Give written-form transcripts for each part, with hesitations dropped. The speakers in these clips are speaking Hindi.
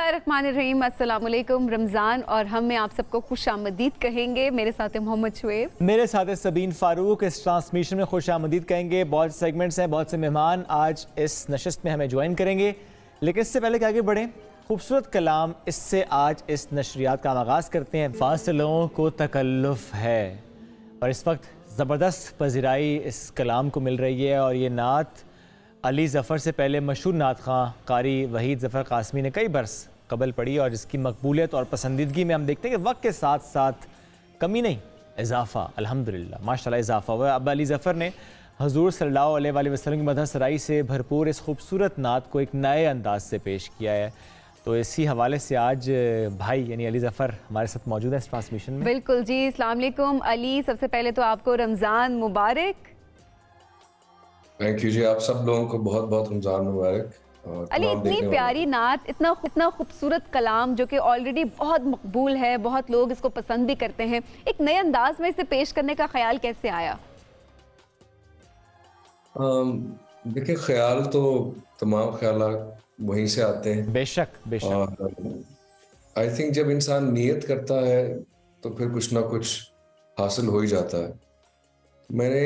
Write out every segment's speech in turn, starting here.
बिस्मिल्लाहिर्रहमानिर्रहीम, अस्सलाम वालेकुम। रमज़ान और हम में आप सबको खुश आमदीद कहेंगे। मेरे साथ है मोहम्मद शुएब, मेरे साथ है सबीन फारूक। इस ट्रांसमिशन में खुश आमदीद कहेंगे। बहुत से सेगमेंट्स हैं, बहुत से मेहमान आज इस नशिस्त में हमें ज्वाइन करेंगे। लेकिन इससे पहले कि आगे बढ़ें, खूबसूरत कलाम इससे आज इस नशरियात का आगाज़ करते हैं। फासलों को तकल्लुफ़ है और इस वक्त ज़बरदस्त पज़िराई इस कलाम को मिल रही है। और ये नात अली ज़फ़र से पहले मशहूर नात ख़ां कारी वहीद ज़फ़र क़ासमी ने कई बरस कबल पढ़ी और इसकी मकबूलियत और पसंदीदगी में हम देखते हैं कि वक्त के साथ साथ कमी नहीं, इजाफ़ा, अल्हम्दुलिल्लाह माशाल्लाह इजाफ़ा हुआ। अब अली ज़फ़र ने हज़ूर सल्लल्लाहु अलैहि वसल्लम की मदह सराई से भरपूर इस खूबसूरत नात को एक नए अंदाज से पेश किया है। तो इसी हवाले से आज भाई यानी अली ज़फ़र हमारे साथ मौजूद है इस ट्रांसमिशन में। बिल्कुल जी। अस्सलाम वालेकुम अली, सबसे पहले तो आपको रमज़ान मुबारक। थैंक यू जी, आप सब लोगों को बहुत बहुत रमज़ान मुबारक। अली, इतनी प्यारी नात, इतना खूबसूरत कलाम जो कि ऑलरेडी बहुत मकबूल है, बहुत लोग इसको पसंद भी करते हैं, एक नए अंदाज में इसे पेश करने का ख्याल कैसे आया? देखिए, ख्याल तो तमाम ख्याल वहीं से आते हैं। बेशक बेशक। और आई थिंक जब इंसान नियत करता है तो फिर कुछ ना कुछ हासिल हो ही जाता है। मैंने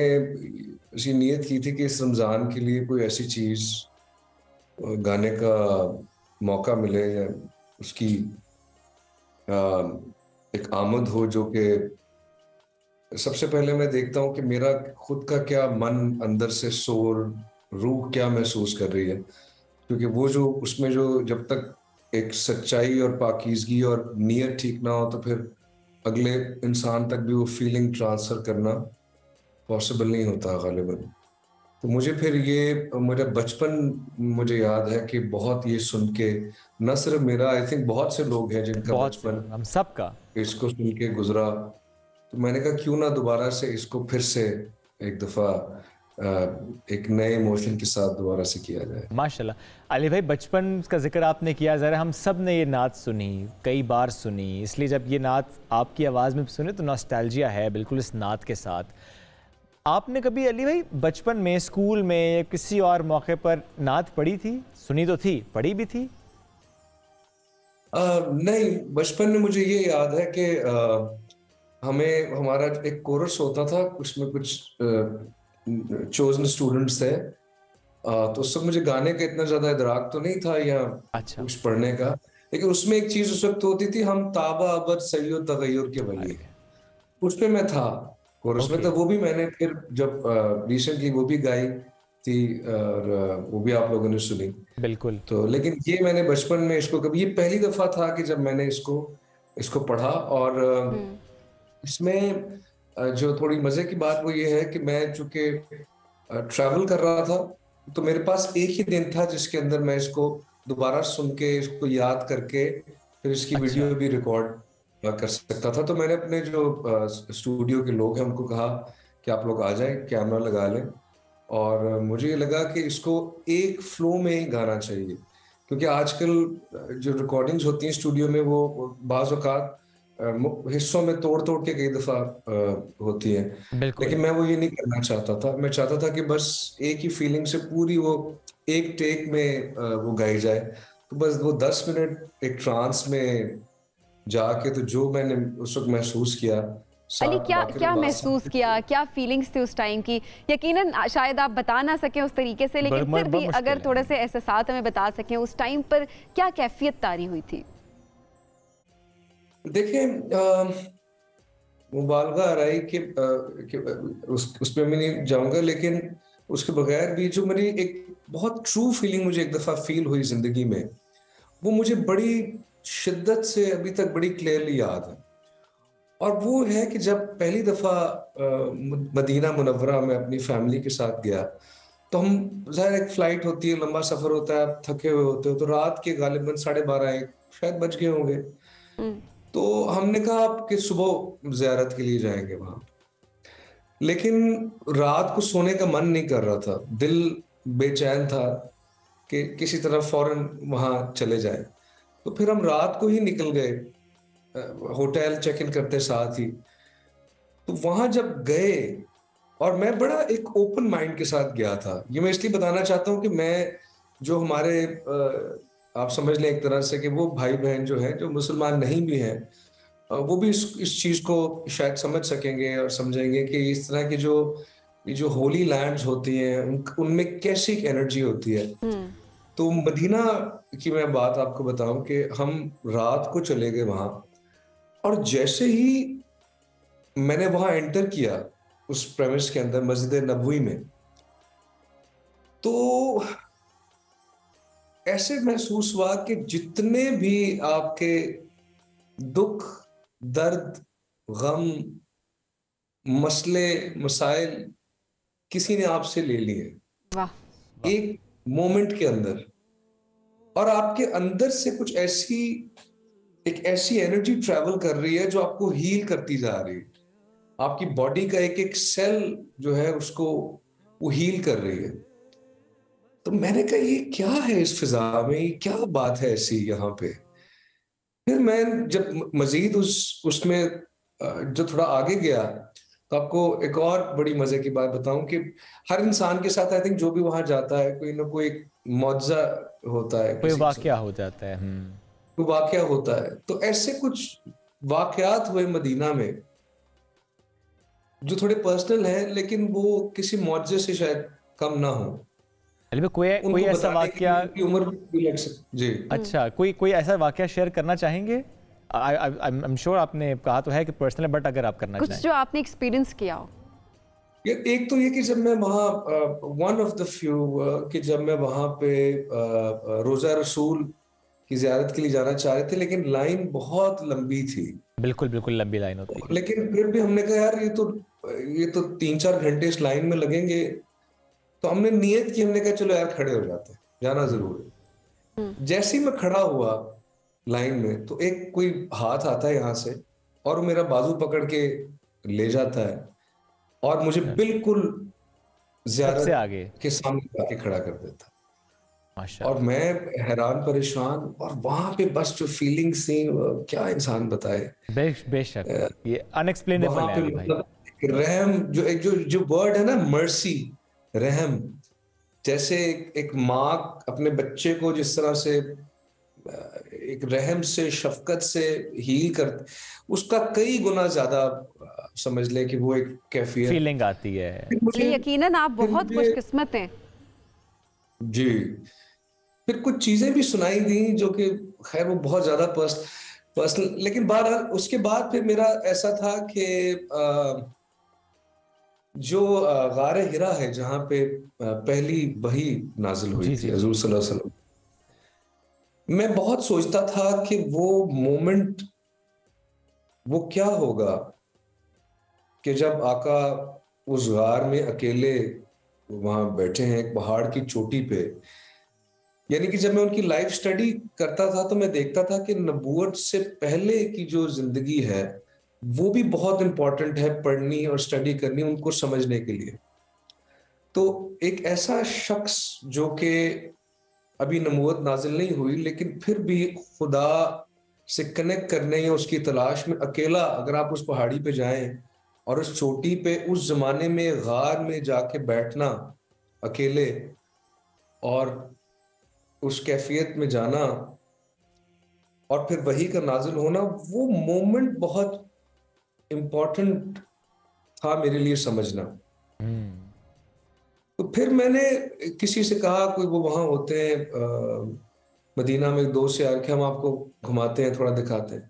ऐसी नियत की थी कि इस रमज़ान के लिए कोई ऐसी चीज़ गाने का मौका मिले या उसकी एक आमद हो, जो कि सबसे पहले मैं देखता हूँ कि मेरा खुद का क्या मन अंदर से शोर रूह क्या महसूस कर रही है। क्योंकि वो जो उसमें जो जब तक एक सच्चाई और पाकीज़गी और नियत ठीक ना हो तो फिर अगले इंसान तक भी वो फीलिंग ट्रांसफ़र करना पॉसिबल नहीं होता गालिबन। तो मुझे फिर ये मेरा बचपन मुझे याद है कि बहुत ये सुन के, न सिर्फ मेरा, आई थिंक बहुत से लोग हैं जिनका बचपन हम सब का इसको सुन के गुजरा। तो मैंने कहा क्यों ना दोबारा से इसको फिर से एक दफ़ा एक नए इमोशन के साथ दोबारा से किया जाए। माशाल्लाह। अली भाई, बचपन का जिक्र आपने किया, ज़रा हम सब ने ये नात सुनी, कई बार सुनी, इसलिए जब ये नात आपकी आवाज़ में सुने तो नॉस्टैल्जिया है बिल्कुल इस नात के साथ। आपने कभी अली भाई बचपन में स्कूल में या किसी और मौके पर नात पढ़ी थी? सुनी तो थी, पढ़ी भी थी? नहीं, बचपन में मुझे ये याद है कि हमें हमारा एक कोरस होता था, उसमें कुछ चोजन स्टूडेंट्स थे। तो उस वक्त मुझे गाने का इतना ज्यादा इदराक तो नहीं था या अच्छा। कुछ पढ़ने का, लेकिन उसमें एक चीज उस वक्त होती थी, हम ताबा अबर सैयद तगय्युर के वली, उसमें मैं था कोरस में। तो वो भी मैंने फिर जब रिसेंटली वो भी गाई थी और वो भी आप लोगों ने सुनी बिल्कुल। तो। लेकिन ये मैंने बचपन में इसको कभी, ये पहली दफा था कि जब मैंने इसको पढ़ा। और इसमें जो थोड़ी मजे की बात वो ये है कि मैं चूंकि ट्रैवल कर रहा था तो मेरे पास एक ही दिन था जिसके अंदर मैं इसको दोबारा सुन के इसको याद करके फिर इसकी वीडियो भी रिकॉर्ड कर सकता था। तो मैंने अपने जो स्टूडियो के लोग हैं उनको कहा कि आप लोग आ जाएं, कैमरा लगा लें। और मुझे लगा कि इसको एक फ्लो में ही गाना चाहिए, क्योंकि आजकल जो रिकॉर्डिंग्स होती हैं स्टूडियो में वो बाज़ औक़ात हिस्सों में तोड़ तोड़ के कई दफ़ा होती हैं। लेकिन मैं वो ये नहीं करना चाहता था। मैं चाहता था कि बस एक ही फीलिंग से पूरी वो एक टेक में वो गाई जाए। तो बस वो 10 मिनट एक ट्रांस में जाके, तो जो मैंने उस वक्त महसूस किया। अली, क्या महसूस किया, क्या फीलिंग्स थी उस टाइम की? यकीनन शायद आप बता ना सकें उस तरीके से, लेकिन फिर भी अगर थोड़े से एहसास हमें बता सकें, उस टाइम पर क्या कैफियत तारी हुई थी? देखिए, मुबालगा आ रहा है कि उस पर मैं नहीं जाऊंगा, लेकिन उसके बगैर भी जो मेरी एक बहुत ट्रू फीलिंग मुझे एक दफ़ा फील हुई ज़िंदगी में, वो मुझे बड़ी शिद्दत से अभी तक बड़ी क्लियरली याद है। और वो है कि जब पहली दफ़ा मदीना मुनव्वरा में अपनी फैमिली के साथ गया, तो हम ज़ाहिर एक फ़्लाइट होती है, लंबा सफ़र होता है, आप थके हुए होते हो, तो रात के गालिबन 12:30 1 शायद बज गए होंगे। तो हमने कहा कि सुबह ज़ियारत के लिए जाएंगे वहाँ, लेकिन रात को सोने का मन नहीं कर रहा था, दिल बेचैन था कि किसी तरह फ़ौरन वहाँ चले जाए। तो फिर हम रात को ही निकल गए, होटल चेक इन करते साथ ही। तो वहां जब गए, और मैं बड़ा एक ओपन माइंड के साथ गया था। ये मैं इसलिए बताना चाहता हूँ कि मैं जो हमारे आप समझ लें एक तरह से कि वो भाई बहन जो है, जो मुसलमान नहीं भी हैं, वो भी इस चीज को शायद समझ सकेंगे और समझेंगे कि इस तरह की जो ये जो होली लैंड्स होती हैं उनमें कैसी एनर्जी होती है। तो मदीना की मैं बात आपको बताऊं कि हम रात को चले गए वहां, और जैसे ही मैंने वहां एंटर किया उस प्रेमिस के अंदर, मस्जिद नबवी में, तो ऐसे महसूस हुआ कि जितने भी आपके दुख, दर्द, गम, मसले, मसाइल किसी ने आपसे ले लिए एक मोमेंट के अंदर, और आपके अंदर से कुछ एक ऐसी एनर्जी ट्रैवल कर रही है जो आपको हील करती जा रही है। आपकी बॉडी का एक एक सेल जो है उसको वो हील कर रही है। तो मैंने कहा ये क्या है इस फिजा में, ये क्या बात है ऐसी यहाँ पे। फिर मैं जब मजीद उसमें जो थोड़ा आगे गया, तो आपको एक और बड़ी मजे की बात बताऊं कि हर इंसान के साथ आई थिंक जो भी वहां जाता है कोई ना कोई मौजा होता है, कोई वाकया हो जाता है, कोई वाकया होता है। तो ऐसे कुछ वाकयात हुए मदीना में जो थोड़े पर्सनल हैं, लेकिन वो किसी मौजे से शायद कम ना हो। कोई ऐसा वाकया उम्र भी लग सकती जी। अच्छा, कोई ऐसा वाकया शेयर करना चाहेंगे? आई एम श्योर आपने कहा तो है कि पर्सनल, बट अगर आप करना कुछ चाहें जो आपने एक्सपीरियंस किया हो। एक तो ये कि जब मैं वहाँ वन ऑफ द फ्यू कि जब मैं वहाँ पे रोजा रसूल की जियारत के लिए जाना चाह रहे थे, लेकिन लाइन बहुत लंबी थी। बिल्कुल लंबी लाइन होती है। लेकिन फिर भी हमने कहा यार ये तो 3-4 घंटे इस लाइन में लगेंगे, तो हमने नियत की, हमने कहा चलो यार खड़े हो जाते हैं, जाना जरूर है। जैसे ही मैं खड़ा हुआ लाइन में, तो एक कोई हाथ आता है यहाँ से और मेरा बाजू पकड़ के ले जाता है और मुझे बिल्कुल सबसे आगे के सामने आके खड़ा कर देता। माशाअल्लाह। और मैं हैरान परेशान, और वहां पे बस जो फीलिंग थी क्या इंसान बताए। बेशक ये अनएक्सप्लेनेबल है भाई। मतलब रहम, जो वर्ड है ना, मर्सी, रहम, जैसे एक माँ अपने बच्चे को जिस तरह से एक रहम से, शफकत से हील कर, उसका कई गुना ज्यादा समझ ले कि वो एक कैफियत, फीलिंग आती है। यकीनन आप बहुत खुशकिस्मत हैं जी। फिर कुछ चीजें भी सुनाई दी जो कि खैर वो बहुत ज्यादा पर्सनल, लेकिन बहरहाल उसके बाद फिर मेरा ऐसा था कि जो गारे हिरा है जहां पे पहली वही नाजिल हुई थी हुजूर सल्लल्लाहु अलैहि वसल्लम, मैं बहुत सोचता था कि वो मोमेंट वो क्या होगा कि जब आका उस गार में अकेले वहां बैठे हैं एक पहाड़ की चोटी पे। यानी कि जब मैं उनकी लाइफ स्टडी करता था तो मैं देखता था कि नबूवत से पहले की जो जिंदगी है वो भी बहुत इंपॉर्टेंट है पढ़नी और स्टडी करनी उनको समझने के लिए। तो एक ऐसा शख्स जो कि अभी नबूवत नाजिल नहीं हुई, लेकिन फिर भी खुदा से कनेक्ट करने या उसकी तलाश में अकेला अगर आप उस पहाड़ी पे जाएं और उस चोटी पे उस जमाने में गार में जाके बैठना अकेले और उस कैफियत में जाना और फिर वही का नाजिल होना, वो मोमेंट बहुत इम्पोर्टेंट था मेरे लिए समझना। तो फिर मैंने किसी से कहा, कोई वो वहां होते हैं मदीना में, दोस्त से आके हम आपको घुमाते हैं, थोड़ा दिखाते हैं।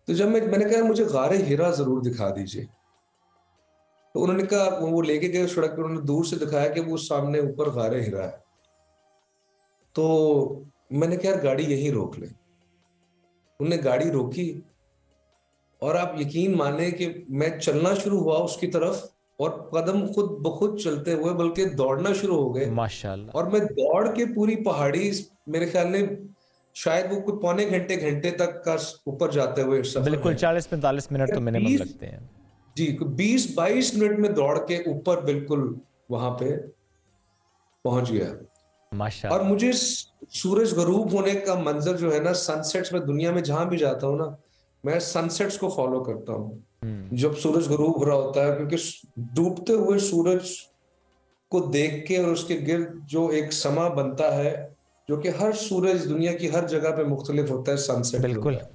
तो जब मैंने कहा मुझे गारे हिरा जरूर दिखा दीजिए, तो उन्होंने कहा, वो लेके गए सड़क पर, उन्होंने दूर से दिखाया कि वो सामने ऊपर गारे हिरा है। तो मैंने कहा गाड़ी यहीं रोक ले। उन्होंने गाड़ी रोकी और आप यकीन माने कि मैं चलना शुरू हुआ उसकी तरफ, और कदम खुद ब खुद चलते हुए बल्कि दौड़ना शुरू हो गए माशाल्लाह। और मैं दौड़ के पूरी पहाड़ी, मेरे ख्याल में शायद वो कुछ पौने घंटे तक का ऊपर जाते हुए सफर, बिल्कुल 40-45 मिनट तो मिनिमम लगते हैं जी। 20-22 मिनट में दौड़ के ऊपर बिल्कुल वहां पे पहुंच गया माशाल्लाह। और मुझे सूरज गरूब होने का मंजर जो है ना, सनसेट्स में दुनिया में जहां भी जाता हूँ ना, मैं सनसेट्स को फॉलो करता हूँ जब सूरज गरूब हो रहा होता है, क्योंकि डूबते हुए सूरज को देख के और उसके गिर्द जो एक समा बनता है जो कि हर सूरज दुनिया की हर जगह पे मुख्तलिफ होता है, सनसेट बिल्कुल। होता है।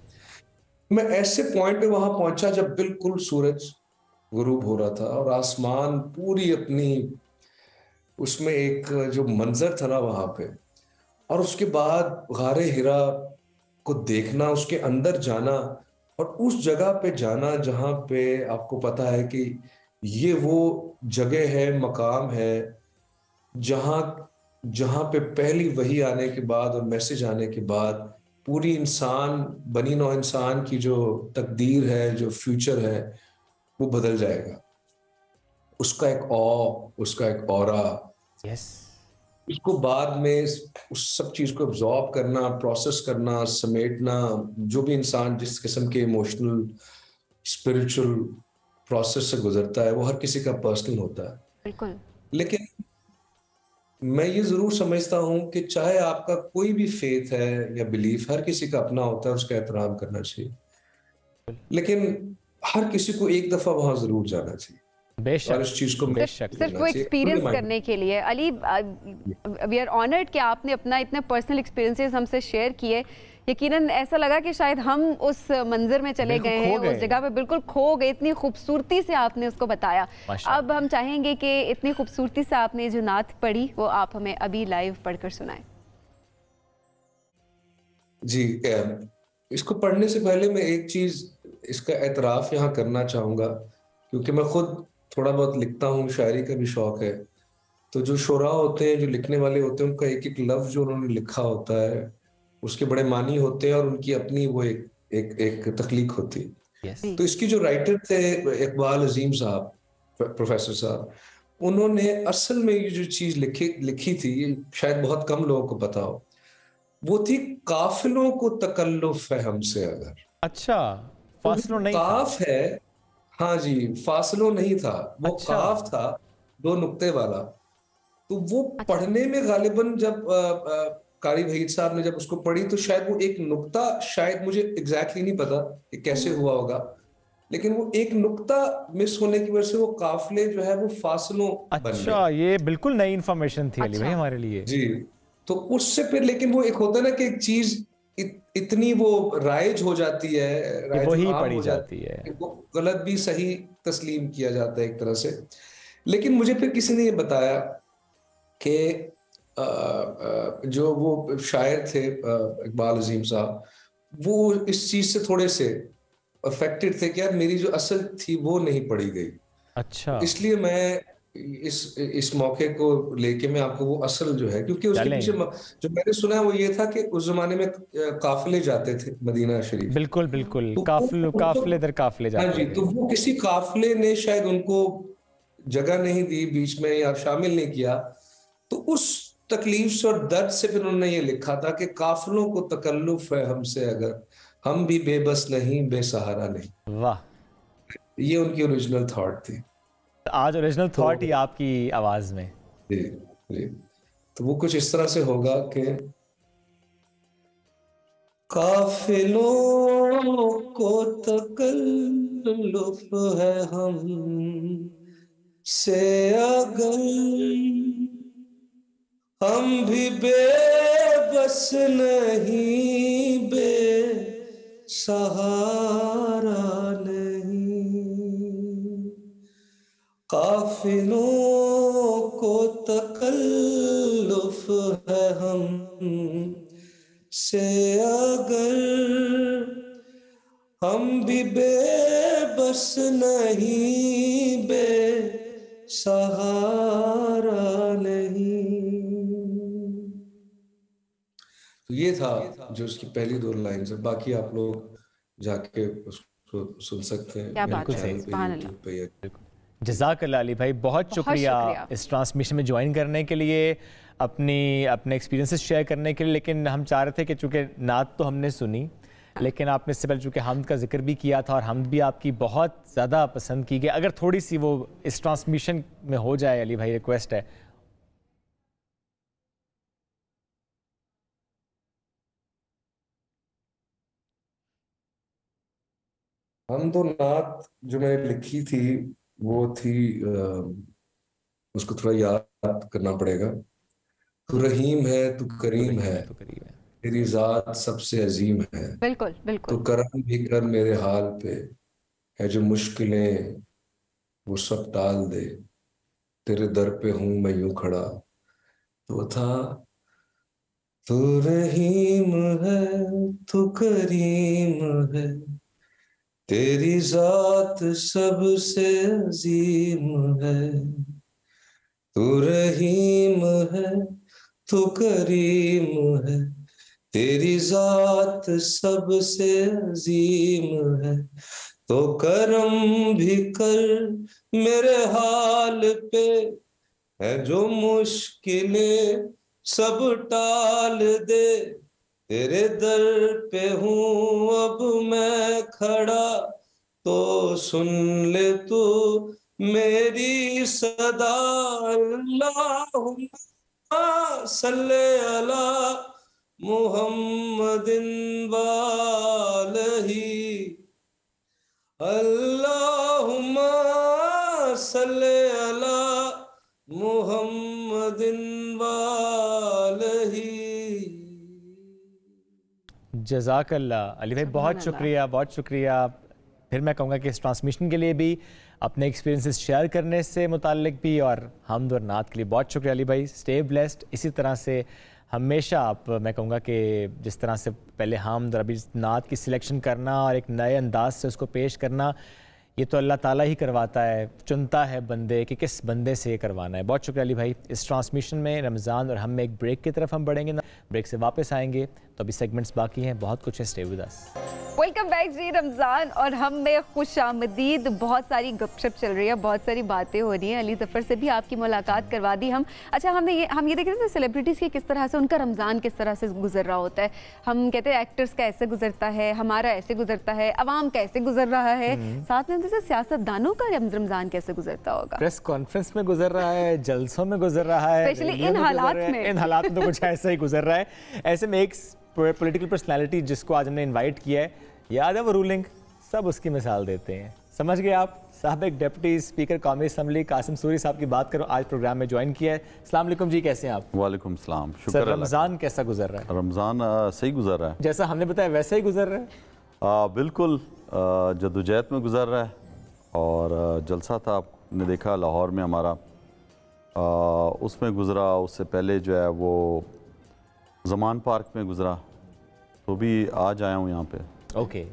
मैं ऐसे पॉइंट पे वहां पहुंचा जब बिल्कुल सूरज गुरूब हो रहा था और आसमान पूरी अपनी उसमें एक जो मंजर था ना वहां पे, और उसके बाद गारे हिरा को देखना, उसके अंदर जाना और उस जगह पे जाना जहां पे आपको पता है कि ये वो जगह है, मकाम है, जहां जहां पे पहली वही आने के बाद और मैसेज आने के बाद पूरी इंसान, बनी नौ इंसान की जो तकदीर है, जो फ्यूचर है, वो बदल जाएगा। उसका एक उसका एक ऑरा, यस। उसको बाद में उस सब चीज को एब्जॉर्ब करना, प्रोसेस करना, समेटना, जो भी इंसान जिस किस्म के इमोशनल स्पिरिचुअल प्रोसेस से गुजरता है वो हर किसी का पर्सनल होता है। बिल्कुल। लेकिन मैं ये जरूर समझता हूं कि चाहे आपका कोई भी फेथ है या बिलीफ, हर किसी का अपना होता है, उसका एहतराम करना चाहिए, लेकिन हर किसी को एक दफा वहां जरूर जाना चाहिए और बेशक, इस चीज को बेशक। सिर्फ वो एक्सपीरियंस करने के लिए। अली, वी आर ऑनर्ड कि आपने अपना इतने पर्सनल एक्सपीरियंसेस हमसे शेयर किए। यकीनन ऐसा लगा कि शायद हम उस मंजर में चले गए हैं, उस जगह पे बिल्कुल खो गए, इतनी खूबसूरती से आपने उसको बताया। अब हम चाहेंगे कि इतनी खूबसूरती से आपने जो नात पढ़ी वो आप हमें अभी लाइव पढ़कर सुनाएं। जी, इसको पढ़ने से पहले मैं एक चीज, इसका एतराफ़ यहाँ करना चाहूंगा, क्योंकि मैं खुद थोड़ा बहुत लिखता हूँ, शायरी का भी शौक है। तो जो शुरा होते हैं, जो लिखने वाले होते हैं, उनका एक एक लफ्ज जो उन्होंने लिखा होता है उसके बड़े मानी होते हैं और उनकी अपनी वो एक एक एक तख्लीक होती है। yes. तो इसकी जो राइटर थे इकबाल अजीम साहब, प्रोफेसर साहब, उन्होंने असल में ये जो चीज लिखी थी, शायद बहुत कम लोगों को पता हो, वो थी काफिलों को तकल्लुफ है हमसे अगर। अच्छा, तो फासलों नहीं था। काफ है, हाँ जी, फासलों नहीं था, वो अच्छा। काफ था, दो नुक्ते वाला। तो वो पढ़ने में गालिबन जब कारी वहीद साहब ने जब उसको पढ़ी तो शायद वो एक नुक्ता, शायद मुझे एग्जैक्टली नहीं पता कि कैसे हुआ होगा, लेकिन वो एक नुक्ता मिस होने की वजह से वो काफिले जो है वो फासलों बन गए। अच्छा, ये बिल्कुल नई इंफॉर्मेशन थी अली भाई हमारे लिए। जी, तो उससे फिर, लेकिन वो एक होता है ना कि एक चीज इतनी वो राइज हो जाती है, कि राइज वही आम पढ़ी हो जाती जाती है। है कि वो गलत भी सही तस्लीम किया जाता है एक तरह से। लेकिन मुझे फिर किसी ने ये बताया कि जो वो शायर थे इकबाल अजीम साहब, वो इस चीज से थोड़े से अफेक्टेड थे कि यार मेरी जो असल थी वो नहीं पढ़ी गई। अच्छा, इसलिए मैं इस मौके को लेके मैं आपको वो असल जो है, क्योंकि उसके पीछे जो मैंने सुना है वो ये था कि उस जमाने में काफिले जाते थे मदीना शरीफ। बिल्कुल बिल्कुल, तो काफिले दर काफिले हाँ जाते जी, थे। तो वो किसी काफिले ने शायद उनको जगह नहीं दी बीच में या शामिल नहीं किया, तो उस तकलीफ से और दर्द से फिर उन्होंने ये लिखा था कि काफिलों को तकल्लुफ है हमसे अगर, हम भी बेबस नहीं, बेसहारा नहीं। वाह, ये उनकी ओरिजिनल थॉट थी। तो आज ओरिजिनल तो थॉट ही आपकी आवाज में। जी, जी, तो वो कुछ इस तरह से होगा कि काफिलों को तकल्लुफ है हम से अगर, हम भी बेबस नहीं, बेसहारा नहीं। काफिलों को तकल्लुफ है हम से अगर, हम भी बेबस नहीं, बेसहारा नहीं। तो ये था जो उसकी पहली दो लाइन है, बाकी आप लोग जाके उसको सुन सकते हैं मेरे चैनल पे, यूट्यूब पे। जज़ाकल्लाह अली भाई, बहुत शुक्रिया इस ट्रांसमिशन में ज्वाइन करने के लिए, अपने एक्सपीरियंसेस शेयर करने के लिए। लेकिन हम चाह रहे थे कि चूँकि नात तो हमने सुनी, लेकिन आपने इससे पहले चूँकि हमद का जिक्र भी किया था और हमद भी आपकी बहुत ज़्यादा पसंद की गई, अगर थोड़ी सी वो इस ट्रांसमिशन में हो जाए अली भाई, रिक्वेस्ट है। हम तो नात जो मैंने लिखी थी वो थी, उसको थोड़ा याद करना पड़ेगा। तू रहीम है, तू करीम है, तो करीब है। तेरी जात सबसे अजीम है। बिल्कुल तो बिल्कुल। करम भी कर मेरे हाल पे, है जो मुश्किलें वो सब टाल दे। तेरे दर पे हूं मैं यूं खड़ा। तो था, तू रहीम है, तू करीम है, तेरी जात सबसे अजीम है। तू रहीम है, तू करीम है, तेरी जात सबसे अजीम है। तो करम भी कर मेरे हाल पे, है जो मुश्किलें सब टाल दे। तेरे दर पे हूं अब मैं खड़ा, तो सुन ले तू मेरी सदा। अल्लाहुम्मा सल्ले अला मुहम्मदिन वालही। अल्लाहुम्मा सल्ले अला मुहम्मदिन वालही। जज़ाकल्लाह अली भाई, बहुत शुक्रिया, बहुत शुक्रिया। फिर मैं कहूँगा कि इस ट्रांसमिशन के लिए भी, अपने एक्सपीरियंसेस शेयर करने से मुताल्लिक भी, और हमद और नात के लिए बहुत शुक्रिया अली भाई। Stay blessed. इसी तरह से हमेशा आप, मैं कहूँगा कि जिस तरह से पहले हमद और अभी नात की सिलेक्शन करना और एक नए अंदाज से उसको पेश करना, ये तो अल्लाह ताला ही करवाता है, चुनता है बंदे कि किस बंदे से ये करवाना है। बहुत शुक्रिया अली भाई। इस ट्रांसमिशन में रमज़ान और हम में एक ब्रेक की तरफ हम बढ़ेंगे ना, ब्रेक से वापस आएंगे तो अभी सेगमेंट्स बाकी हैं, बहुत कुछ है। Stay with us. Welcome back Geo. Ramzan और हम में खुश आमदीद। बहुत सारी गपशप चल रही है, बहुत सारी बातें हो रही हैं। अली ज़फ़र से भी आपकी मुलाकात करवा दी हम। अच्छा, हम ये देख रहे थे सेलिब्रिटीज़ की किस तरह से उनका रमज़ान किस तरह से गुजर रहा होता है। हम कहते हैं एक्टर्स का ऐसे गुजरता है, हमारा ऐसे गुजरता है, अवाम का ऐसे गुजर रहा है, साथ में जैसे सियासतदानों का रमज़ान कैसे गुजरता होगा। प्रेस कॉन्फ्रेंस में गुजर रहा है, जलसों में गुजर रहा है, स्पेशली इन हालात में। इन हालात में तो कुछ ऐसा ही गुजर रहा है। ऐसे में एक पॉलिटिकल पर्सनैलिटी जिसको आज हमने इन्वाइट किया है, याद है वो रूलिंग, सब उसकी मिसाल देते हैं। समझ गए आप। साबिक डिप्टी स्पीकर कौमी असम्बली कासिम सूरी साहब की बात करो, आज प्रोग्राम में ज्वाइन किया है। अस्सलाम वालेकुम जी, कैसे हैं आप? वालेकुम सलाम, शुक्र। रमज़ान कैसा गुजर रहा है? रमज़ान सही गुजर रहा है, जैसा हमने बताया वैसा ही गुजर रहा है। बिल्कुल जद्दोजहद में गुजर रहा है। और जलसा था, आपने देखा लाहौर में हमारा, उसमें गुजरा। उससे पहले जो है वो ज़मान पार्क में गुजरा, तो भी आज आया हूँ यहाँ पे। ओके।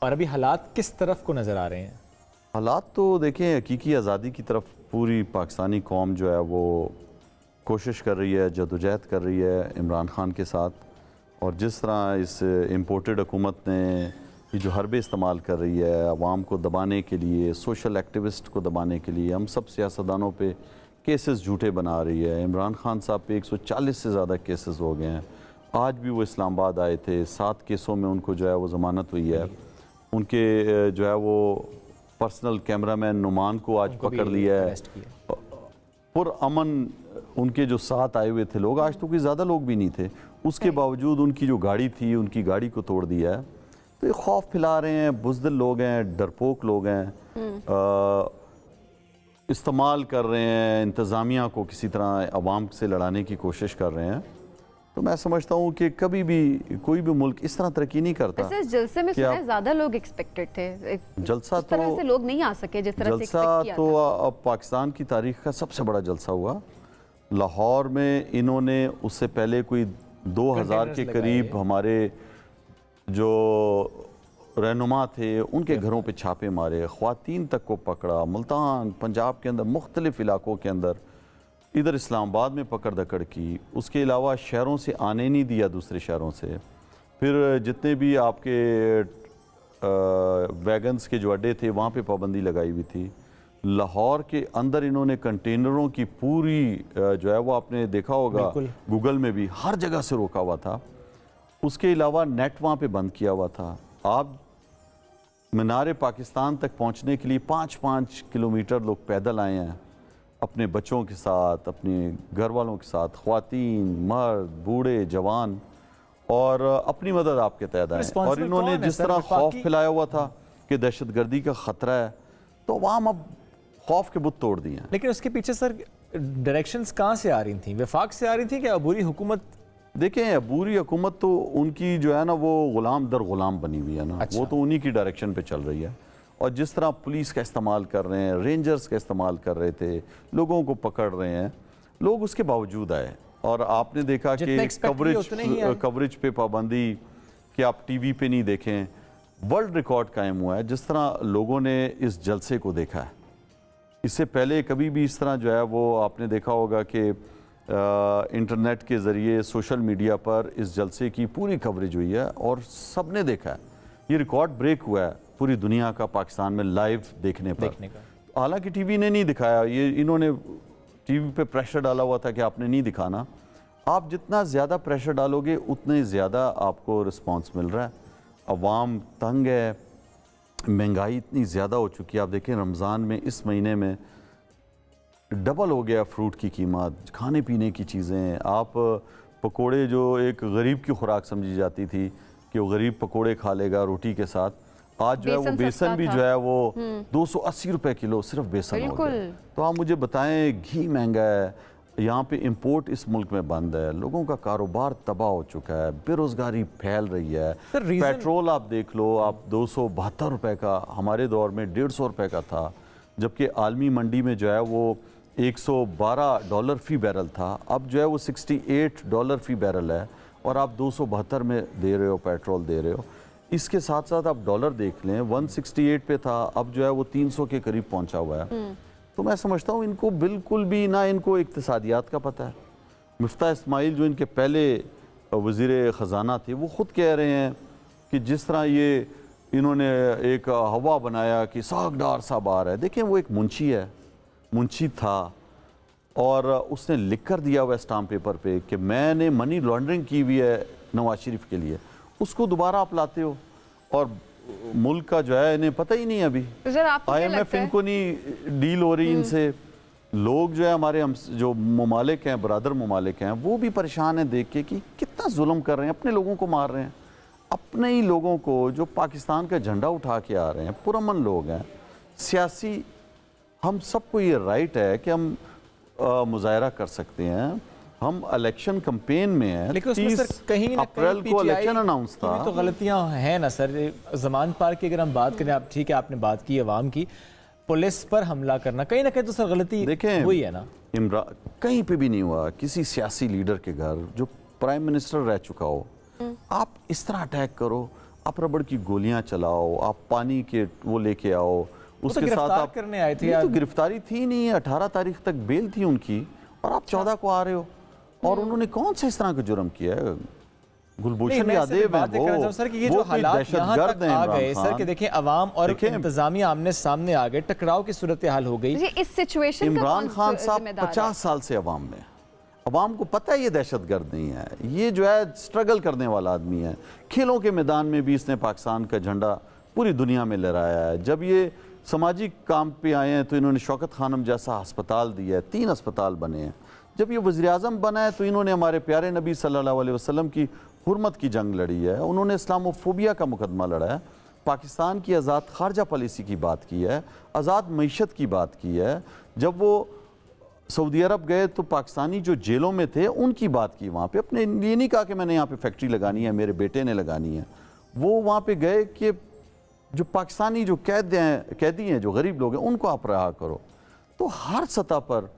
और अभी हालात किस तरफ को नज़र आ रहे हैं? हालात तो देखें, हकीकी आज़ादी की तरफ पूरी पाकिस्तानी कौम जो है वो कोशिश कर रही है, जद्दोजहद कर रही है इमरान खान के साथ। और जिस तरह इस इम्पोर्टेड हुकूमत ने ये जो हरबे इस्तेमाल कर रही है अवाम को दबाने के लिए, सोशल एक्टिविस्ट को दबाने के लिए, हम सब सियासतदानों पे केसेस झूठे बना रही है। इमरान खान साहब पे 140 से ज़्यादा केसेस हो गए हैं। आज भी वो इस्लामाबाद आए थे, 7 केसों में उनको जो है वो ज़मानत हुई है। उनके जो है वो पर्सनल कैमरामैन नुमान को आज पकड़ लिया है। पुरअमन उनके जो साथ आए हुए थे लोग, आज तो कोई ज़्यादा लोग भी नहीं थे, उसके बावजूद उनकी जो गाड़ी थी, उनकी गाड़ी को तोड़ दिया है। तो ये खौफ फैला रहे हैं, बुज़दिल लोग हैं, डरपोक लोग हैं, इस्तेमाल कर रहे हैं इंतज़ामिया को, किसी तरह अवाम से लड़ाने की कोशिश कर रहे हैं। तो मैं समझता हूँ कि कभी भी कोई भी मुल्क इस तरह तरक्की नहीं करता। इस जलसे में ज़्यादा लोग एक्सपेक्टेड थे, जलसा तो तरह से लोग नहीं आ सके जिस तरह से जलसा तो अब पाकिस्तान की तारीख का सबसे बड़ा जलसा हुआ। लाहौर में इन्होंने उससे पहले कोई 2000 के करीब हमारे जो रहनुमा थे उनके घरों पे छापे मारे, ख्वातीन तक को पकड़ा, मुल्तान पंजाब के अंदर मुख्तलिफ इलाकों के अंदर, इधर इस्लामाबाद में पकड़ दकड़ की। उसके अलावा शहरों से आने नहीं दिया, दूसरे शहरों से। फिर जितने भी आपके वैगन्स के जो अड्डे थे वहाँ पे पाबंदी लगाई हुई थी। लाहौर के अंदर इन्होंने कंटेनरों की पूरी जो है वो आपने देखा होगा गूगल में भी, हर जगह से रोका हुआ था। उसके अलावा नेट वहाँ पे बंद किया हुआ था। आप मीनार पाकिस्तान तक पहुँचने के लिए 5-5 किलोमीटर लोग पैदल आए हैं, अपने बच्चों के साथ, अपने घर वालों के साथ, ख्वातीन, मर्द, बूढ़े, जवान, और अपनी मदद आपके तहत आए। और इन्होंने जिस तरह खौफ फैलाया हुआ था कि दहशतगर्दी का ख़तरा है, तो अवाम अब खौफ के बुत तोड़ दिए हैं। लेकिन उसके पीछे सर डायरेक्शंस कहाँ से आ रही थी? वफाक से आ रही थी क्या अबूरी हुकूमत? देखें, अबूरी हुकूमत तो उनकी जो है ना वो गुलाम दर गुलाम बनी हुई है ना। अच्छा। वो तो उन्हीं की डायरेक्शन पे चल रही है। और जिस तरह पुलिस का इस्तेमाल कर रहे हैं, रेंजर्स का इस्तेमाल कर रहे थे, लोगों को पकड़ रहे हैं, लोग उसके बावजूद आए। और आपने देखा कि कवरेज पे पाबंदी, कि आप टीवी पे नहीं देखें, वर्ल्ड रिकॉर्ड कायम हुआ है। जिस तरह लोगों ने इस जलसे को देखा है, इससे पहले कभी भी इस तरह जो है वो आपने देखा होगा कि इंटरनेट के ज़रिए सोशल मीडिया पर इस जलसे की पूरी कवरेज हुई है और सब ने देखा है। ये रिकॉर्ड ब्रेक हुआ है पूरी दुनिया का पाकिस्तान में लाइव देखने पर। हालांकि टीवी ने नहीं दिखाया, ये इन्होंने टीवी पे प्रेशर डाला हुआ था कि आपने नहीं दिखाना। आप जितना ज़्यादा प्रेशर डालोगे उतने ज़्यादा आपको रिस्पॉन्स मिल रहा है। अवाम तंग है, महंगाई इतनी ज़्यादा हो चुकी है। आप देखें रमज़ान में इस महीने में डबल हो गया फ्रूट की कीमत, खाने पीने की चीज़ें। आप पकोड़े जो एक गरीब की खुराक समझी जाती थी कि वो गरीब पकोड़े खा लेगा रोटी के साथ, आज जो है वो बेसन भी जो है वो 280 रुपए किलो सिर्फ बेसन हो गया। तो आप मुझे बताएं, घी महंगा है, यहाँ पे इंपोर्ट इस मुल्क में बंद है, लोगों का कारोबार तबाह हो चुका है, बेरोजगारी फैल रही है। पेट्रोल आप देख लो, आप 272 रुपए का हमारे दौर में 150 रुपए का था, जबकि आलमी मंडी में जो है वो $112 फी बैरल था। अब जो है वो $68 फी बैरल है और आप 272 में दे रहे हो, पेट्रोल दे रहे हो। इसके साथ साथ आप डॉलर देख लें, 168 पे था, अब जो है वो 300 के करीब पहुंचा हुआ है। तो मैं समझता हूँ इनको बिल्कुल भी ना इनको इक्तिसादियात का पता है। मुफ्ता इस्माइल जो इनके पहले वज़ीर ख़जाना थे, वो ख़ुद कह रहे हैं कि जिस तरह ये इन्होंने एक हवा बनाया कि सागदार सा बार है। देखें, वो एक मुंशी है, मुंशी था और उसने लिख कर दिया हुआ स्टाम्प पेपर पे कि मैंने मनी लॉन्ड्रिंग की हुई है नवाज शरीफ के लिए। उसको दोबारा आप लाते हो और मुल्क का जो है इन्हें पता ही नहीं है। अभी IMF इनको नहीं डील हो रही इनसे। लोग जो है हमारे हम जो ममालिक हैं, बरादर ममालिक हैं, वो भी परेशान हैं देख के कि कितना जुल्म कर रहे हैं, अपने लोगों को मार रहे हैं, अपने ही लोगों को जो पाकिस्तान का झंडा उठा के आ रहे हैं, पुरअमन लोग हैं। सियासी हम सबको ये राइट है कि हम मुजाहरा कर सकते हैं, हम इलेक्शन कैंपेन में हैं। लेकिन उसमें सर कहीं ना अप्रैल को इलेक्शन अनाउंस था। तो गलतियां हैं ना सर। जमान पार्क की अगर हम बात करें, आप ठीक है आपने बात की अवाम की, पुलिस पर हमला करना कहीं ना कहीं तो सर गलती देखें हुई है ना। कहीं पे भी नहीं हुआ किसी सियासी लीडर के घर जो प्राइम मिनिस्टर रह चुका हो, आप इस तरह अटैक करो, आप रबड़ की गोलियां चलाओ, आप पानी के वो लेके आओ, उसके साथ आप करने आए थे। तो गिरफ्तारी थी नहीं, 18 तारीख तक बेल थी उनकी और आप 14 को आ रहे हो। और उन्होंने कौन सा इस तरह का जुर्म किया है? गुलभूषण यादव है सर कि ये जो हालात यहाँ तक आ गए सर कि देखें अवाम और इंतजामिया आमने सामने आ गए, टकराव की सूरत हाल हो गई। इस सिचुएशन इमरान खान साहब 50 साल से अवाम में, अवाम को पता है ये दहशतगर्द नहीं है, ये जो है स्ट्रगल करने वाला आदमी है। खेलों के मैदान में भी इसने पाकिस्तान का झंडा पूरी दुनिया में लहराया है। जब ये सामाजिक काम पे आए हैं तो इन्होंने शौकत खानम जैसा अस्पताल दिया है, 3 अस्पताल बने हैं। जब ये वज़ीर आज़म बना है तो इन्होंने हमारे प्यारे नबी सल्लल्लाहु अलैहि वसल्लम की हुर्मत की जंग लड़ी है, उन्होंने इस्लामोफोबिया का मुकदमा लड़ा है, पाकिस्तान की आज़ाद खारजा पॉलिसी की बात की है, आज़ाद मईशत की बात की है। जब वो सऊदी अरब गए तो पाकिस्तानी जो जेलों में थे उनकी बात की वहाँ पे, अपने ये नहीं कहा कि मैंने यहाँ पे फैक्ट्री लगानी है, मेरे बेटे ने लगानी है। वो वहाँ पे गए कि जो पाकिस्तानी जो कैदी हैं, जो गरीब लोग हैं, उनको आप रहा करो। तो हर सतह पर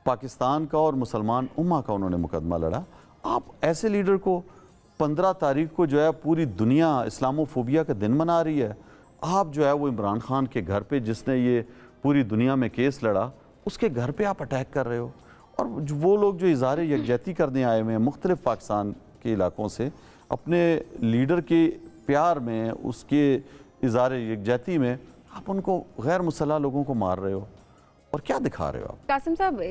पाकिस्तान का और मुसलमान उम्मा का उन्होंने मुकदमा लड़ा। आप ऐसे लीडर को 15 तारीख को जो है पूरी दुनिया इस्लामोफोबिया का दिन मना रही है, आप जो है वो इमरान खान के घर पे जिसने ये पूरी दुनिया में केस लड़ा, उसके घर पे आप अटैक कर रहे हो। और वो लोग जो इज़हार यकजहती करने आए हुए हैं मुख्तलिफ पाकिस्तान के इलाकों से, अपने लीडर के प्यार में, उसके इज़हार यकजहती में, आप उनको गैर मुसल्लह लोगों को मार रहे हो और क्या दिखा रहे हो आप? कासिम साहब,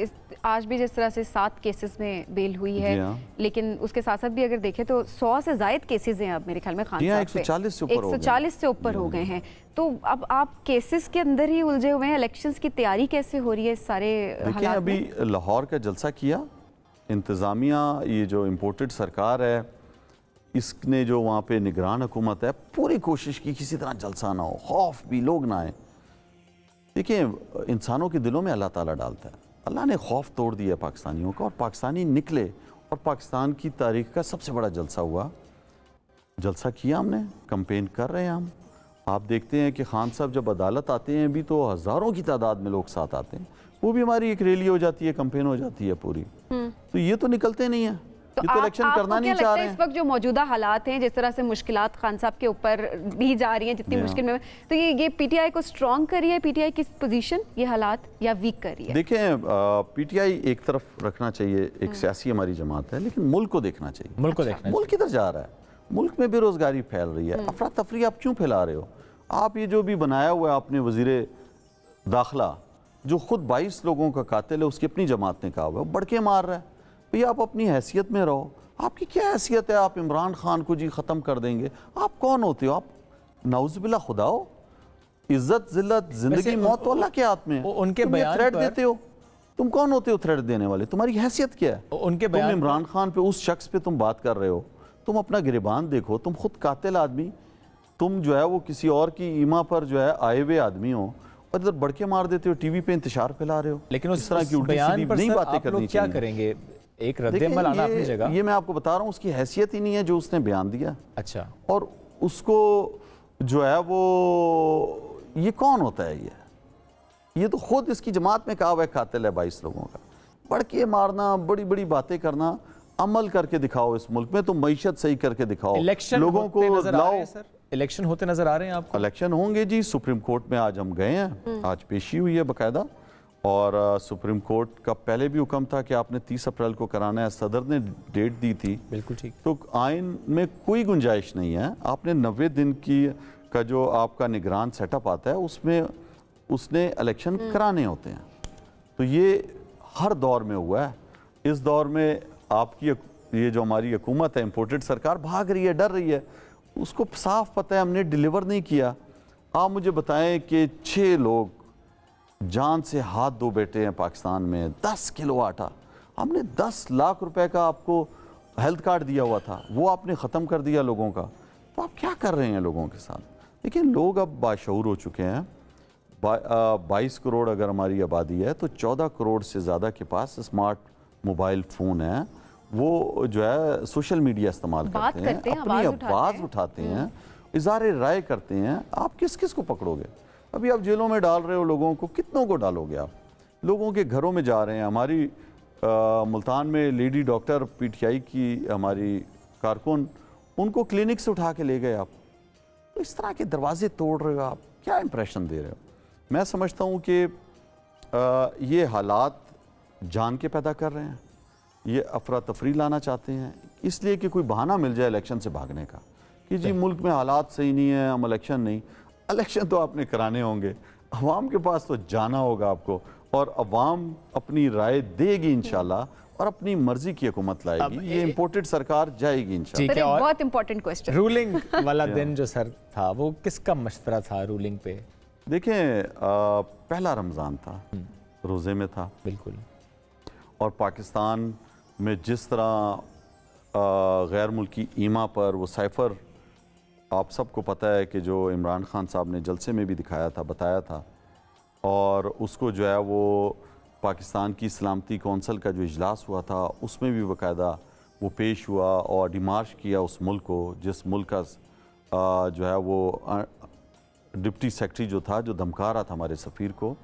आज भी जिस तरह से 7 केसेस में बेल हुई है, लेकिन उसके साथ साथ भी अगर देखें तो 100 से ज़ायद केसेस हैं अब मेरे ख्याल में खान साहब पे, 140 से ऊपर हो गए हैं। तो अब आप केसेस के अंदर ही उलझे हुए हैं। इलेक्शंस की तैयारी कैसे हो रही है इस सारे हालात अभी में? लाहौर का जलसा किया इंतज़ामिया, ये जो इम्पोर्टेड सरकार है, इसने जो वहाँ पे निगरान हुकूमत है, पूरी कोशिश की किसी तरह जलसा ना हो, खौफ भी लोग ना आए। देखिए, इंसानों के दिलों में अल्लाह ताला डालता है, अल्लाह ने खौफ तोड़ दिया पाकिस्तानियों का और पाकिस्तानी निकले और पाकिस्तान की तारीख का सबसे बड़ा जलसा हुआ। जलसा किया हमने, कैंपेन कर रहे हैं हम। आप देखते हैं कि खान साहब जब अदालत आते हैं भी तो हज़ारों की तादाद में लोग साथ आते हैं, वो भी हमारी एक रैली हो जाती है, कैंपेन हो जाती है पूरी। तो ये तो निकलते नहीं है, ये तो इलेक्शन करना नहीं चाह रहे हैं। इस वक्त जो मौजूदा हालात हैं, जिस तरह से मुश्किलात खान साहब के ऊपर भी जा रही हैं, जितनी मुश्किल में, तो ये पीटीआई को स्ट्रॉन्ग कर रही है, पीटीआई की पोजीशन ये हालात, या वीक कर रही है? देखें, पीटीआई एक तरफ रखना चाहिए, एक सियासी हमारी जमात है, लेकिन मुल्क को देखना चाहिए। मुल्क को देखना, मुल्क किधर जा रहा है? मुल्क में बेरोजगारी फैल रही है, अफरा तफरी आप क्यों फैला रहे हो? आप ये जो भी बनाया हुआ है आपने वजीरे दाखिला, जो खुद 22 लोगों का कातिल है, उसकी अपनी जमात ने कहा हुआ है, बढ़ के मार रहा है। भैया आप अपनी हैसियत में रहो, आपकी क्या हैसियत है? आप इमरान खान को जी ख़त्म कर देंगे? आप कौन होते हो? आप नाउज़ुबिल्लाह खुदा हो? इज्जत जिल्लत जिंदगी मौत तो अल्लाह के हाथ में है। उनके बयान थ्रेट देते हो, तुम कौन होते हो थ्रेट देने वाले? तुम्हारी हैसियत क्या है? उनके बयान तुम इमरान खान पे, उस शख्स पे तुम बात कर रहे हो, तुम अपना गिरबान देखो, तुम खुद कातिल आदमी, तुम जो है वो किसी और की ईमा पर जो है आए हुए आदमी हो और इधर बढ़ के मार देते हो, टीवी पे इंतशार फैला रहे हो। लेकिन उस तरह की बयान पर नहीं सर, बातें आप करनी लोग क्या चाहिए। करेंगे? एक रद्द-ए-अमल आना अपनी जगह। ये मैं आपको बता रहा हूँ, उसकी हैसियत ही नहीं है जो उसने बयान दिया। अच्छा, और उसको जो है वो, ये कौन होता है? ये तो खुद इसकी जमात में कहा हुआ है कातिल है 22 लोगों का। बढ़ के मारना, बड़ी बड़ी बातें करना, अमल करके दिखाओ इस मुल्क में, तो मईशत सही करके दिखाओ, लोगों को लाओ। सर इलेक्शन होते नजर आ रहे हैं आपको? इलेक्शन होंगे जी, सुप्रीम कोर्ट में आज हम गए हैं, आज पेशी हुई है बाकायदा, और सुप्रीम कोर्ट का पहले भी हुक्म था कि आपने 30 अप्रैल को कराना है, सदर ने डेट दी थी। बिल्कुल ठीक। तो आइन में कोई गुंजाइश नहीं है, आपने 90 दिन की का जो आपका निगरान सेटअप आता है उसमें उसने इलेक्शन कराने होते हैं। तो ये हर दौर में हुआ है। इस दौर में आपकी ये जो हमारी हुकूमत है, इम्पोर्टेड सरकार भाग रही है, डर रही है, उसको साफ पता है हमने डिलीवर नहीं किया। आप मुझे बताएं कि 6 लोग जान से हाथ धो बैठे हैं पाकिस्तान में, 10 किलो आटा, हमने 10 लाख रुपए का आपको हेल्थ कार्ड दिया हुआ था, वो आपने ख़त्म कर दिया लोगों का। तो आप क्या कर रहे हैं लोगों के साथ? लेकिन लोग अब बाशऊर हो चुके हैं। 22 करोड़ अगर हमारी आबादी है तो 14 करोड़ से ज़्यादा के पास स्मार्ट मोबाइल फ़ोन है, वो जो है सोशल मीडिया इस्तेमाल करते हैं, अपनी आवाज़ उठाते हैं, इज़हार राय करते हैं। आप किस किस को पकड़ोगे? अभी आप जेलों में डाल रहे हो लोगों को, कितनों को डालोगे आप? लोगों के घरों में जा रहे हैं। हमारी मुल्तान में लेडी डॉक्टर पीटीआई की हमारी कारकुन, उनको क्लिनिक से उठा के ले गए आप। तो इस तरह के दरवाजे तोड़ रहे हो आप, क्या इंप्रेशन दे रहे हो? मैं समझता हूँ कि ये हालात जान के पैदा कर रहे हैं, ये अफरा तफरी लाना चाहते हैं, इसलिए कि कोई बहाना मिल जाए इलेक्शन से भागने का कि जी मुल्क में हालात सही नहीं है, हम इलेक्शन नहीं। इलेक्शन तो आपने कराने होंगे, अवाम के पास तो जाना होगा आपको, और अवाम अपनी राय देगी इंशाल्लाह, और अपनी मर्जी की हुकूमत लाएगी। ये इम्पोर्टेड सरकार जाएगी इंशाल्लाह। एक बहुत इंपॉर्टेंट क्वेश्चन, रूलिंग वाला दिन जो सर था, वो किसका मशवरा था रूलिंग पे? देखें, पहला रमज़ान था, रोज़े में था बिल्कुल, और पाकिस्तान में जिस तरह गैर मुल्की ईमा पर वो साइफ़र, आप सबको पता है कि जो इमरान खान साहब ने जलसे में भी दिखाया था, बताया था, और उसको जो है वो पाकिस्तान की सलामती कौंसल का जो इजलास हुआ था उसमें भी बाकायदा वो पेश हुआ और डिमार्श किया उस मुल्क को, जिस मुल्क का जो है वो डिप्टी सेक्रेटरी जो था, जो धमका रहा था हमारे सफ़ीर को।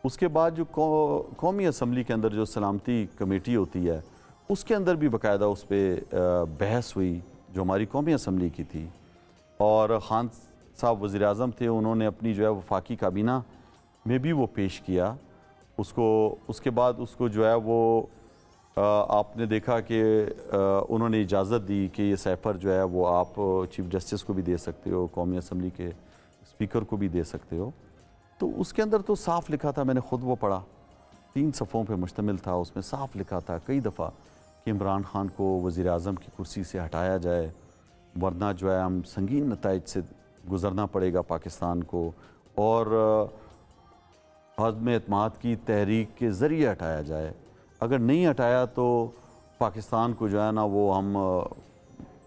उसके बाद जो कौमी असम्बली के अंदर जो सलामती कमेटी होती है, उसके अंदर भी बाकायदा उस पर बहस हुई, जो हमारी कौमी असम्बली की थी, और खान साहब वज़ीर आज़म थे, उन्होंने अपनी जो है वफाकी काबीना में भी वो पेश किया उसको। उसके बाद उसको जो है वो आपने देखा कि उन्होंने इजाज़त दी कि ये साइफ़र जो है वो आप चीफ जस्टिस को भी दे सकते हो, कौमी असम्बली के स्पीकर को भी दे सकते हो। तो उसके अंदर तो साफ़ लिखा था, मैंने ख़ुद वो पढ़ा, 3 सफ़ों पे मुश्तमिल था, उसमें साफ़ लिखा था कई दफ़ा कि इमरान खान को वज़ीर आज़म की कुर्सी से हटाया जाए, वरना जो है हम संगीन नताइज से गुज़रना पड़ेगा पाकिस्तान को, और आज़म एतमाद की तहरीक के ज़रिए हटाया जाए। अगर नहीं हटाया तो पाकिस्तान को जो है ना वो हम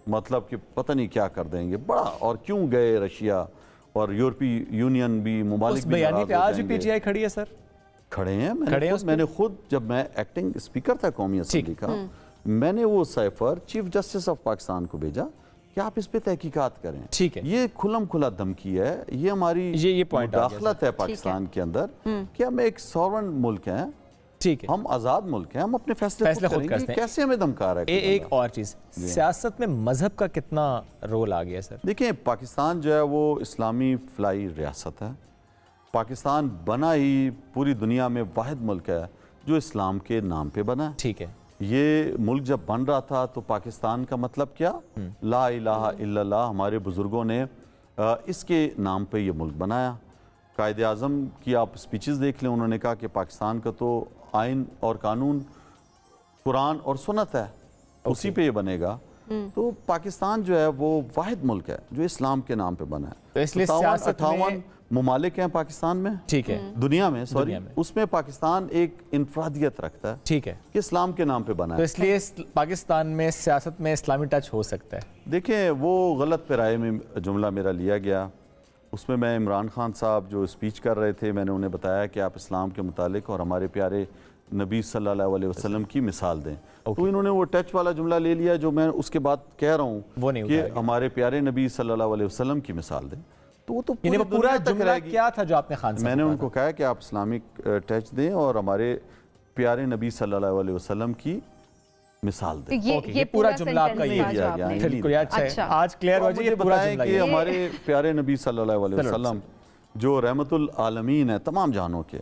मतलब कि पता नहीं क्या कर देंगे बड़ा। और क्यों गए रशिया और यूरोपीय यूनियन भी, मुमालिक भी बयानी पे आज भी पीटीआई खड़ी है सर? खड़े हैं। मैंने खुद जब मैं एक्टिंग स्पीकर था कौमी असेंबली का, मैंने वो cipher chief justice of Pakistan को भेजा कि आप इस पे तहकीकात करें। ठीक है, ये खुलम खुला धमकी है, ये हमारी ये पॉइंट दाखलत है पाकिस्तान के अंदर कि हम एक सॉवरेन मुल्क हैं, ठीक है, हम आज़ाद मुल्क हैं, हम अपने फैसले खुद करेंगे। कैसे हमें धमका रहा है? एक और चीज़, सियासत में मजहब का कितना रोल आ गया सर? देखिए, पाकिस्तान जो है वो इस्लामी फलाई रियासत है। पाकिस्तान बना ही पूरी दुनिया में वाहिद मुल्क है जो इस्लाम के नाम पे बना है। ठीक है, ये मुल्क जब बन रहा था तो पाकिस्तान का मतलब क्या, ला इलाहा इल्लल्लाह, हमारे बुजुर्गों ने इसके नाम पे ये मुल्क बनाया। कायदे आज़म की आप स्पीचेस देख लें, उन्होंने कहा कि पाकिस्तान का तो आइन और कानून कुरान और सुन्नत है, उसी पे ये बनेगा। तो पाकिस्तान जो है वो वाहिद मुल्क है जो इस्लाम के नाम पे बना है। तो इसलिए 58 ममालिक हैं पाकिस्तान में, ठीक है, दुनिया में, सॉरी, उसमें पाकिस्तान एक इनफरादियत रखता है, ठीक है, कि इस्लाम के नाम पे बना है। तो इसलिए पाकिस्तान में सियासत में इस्लामी टच हो सकता है। देखिए, वो गलत पैराए में जुमला मेरा लिया गया। उसमें मैं इमरान खान साहब जो स्पीच कर रहे थे, मैंने उन्हें बताया कि आप इस्लाम के मुतालिक और हमारे प्यारे नबी सल्लल्लाहु अलैहि वसल्लम की मिसाल दें। तो इन्होंने वो टच वाला जुमला ले लिया जो मैं उसके बाद कह रहा हूँ कि हमारे प्यारे नबी सल्लल्लाहु अलैहि वसल्लम की मिसाल दें। तो वो तो पूरा जुमला क्या था जो आपने खान साहब? मैंने उनको कहा कि आप इस्लामिक टच दें और हमारे प्यारे नबी सल्लल्लाहु अलैहि वसल्लम की मिसाल दें। ये पूरा जुमला आपका ये दिया गया। बिल्कुल, अच्छा, आज क्लियर हो जाए पूरा जुमला कि हमारे प्यारे नबी सल्लल्लाहु अलैहि वसल्लम जो रहमतुल आलमीन है तमाम जहानों के,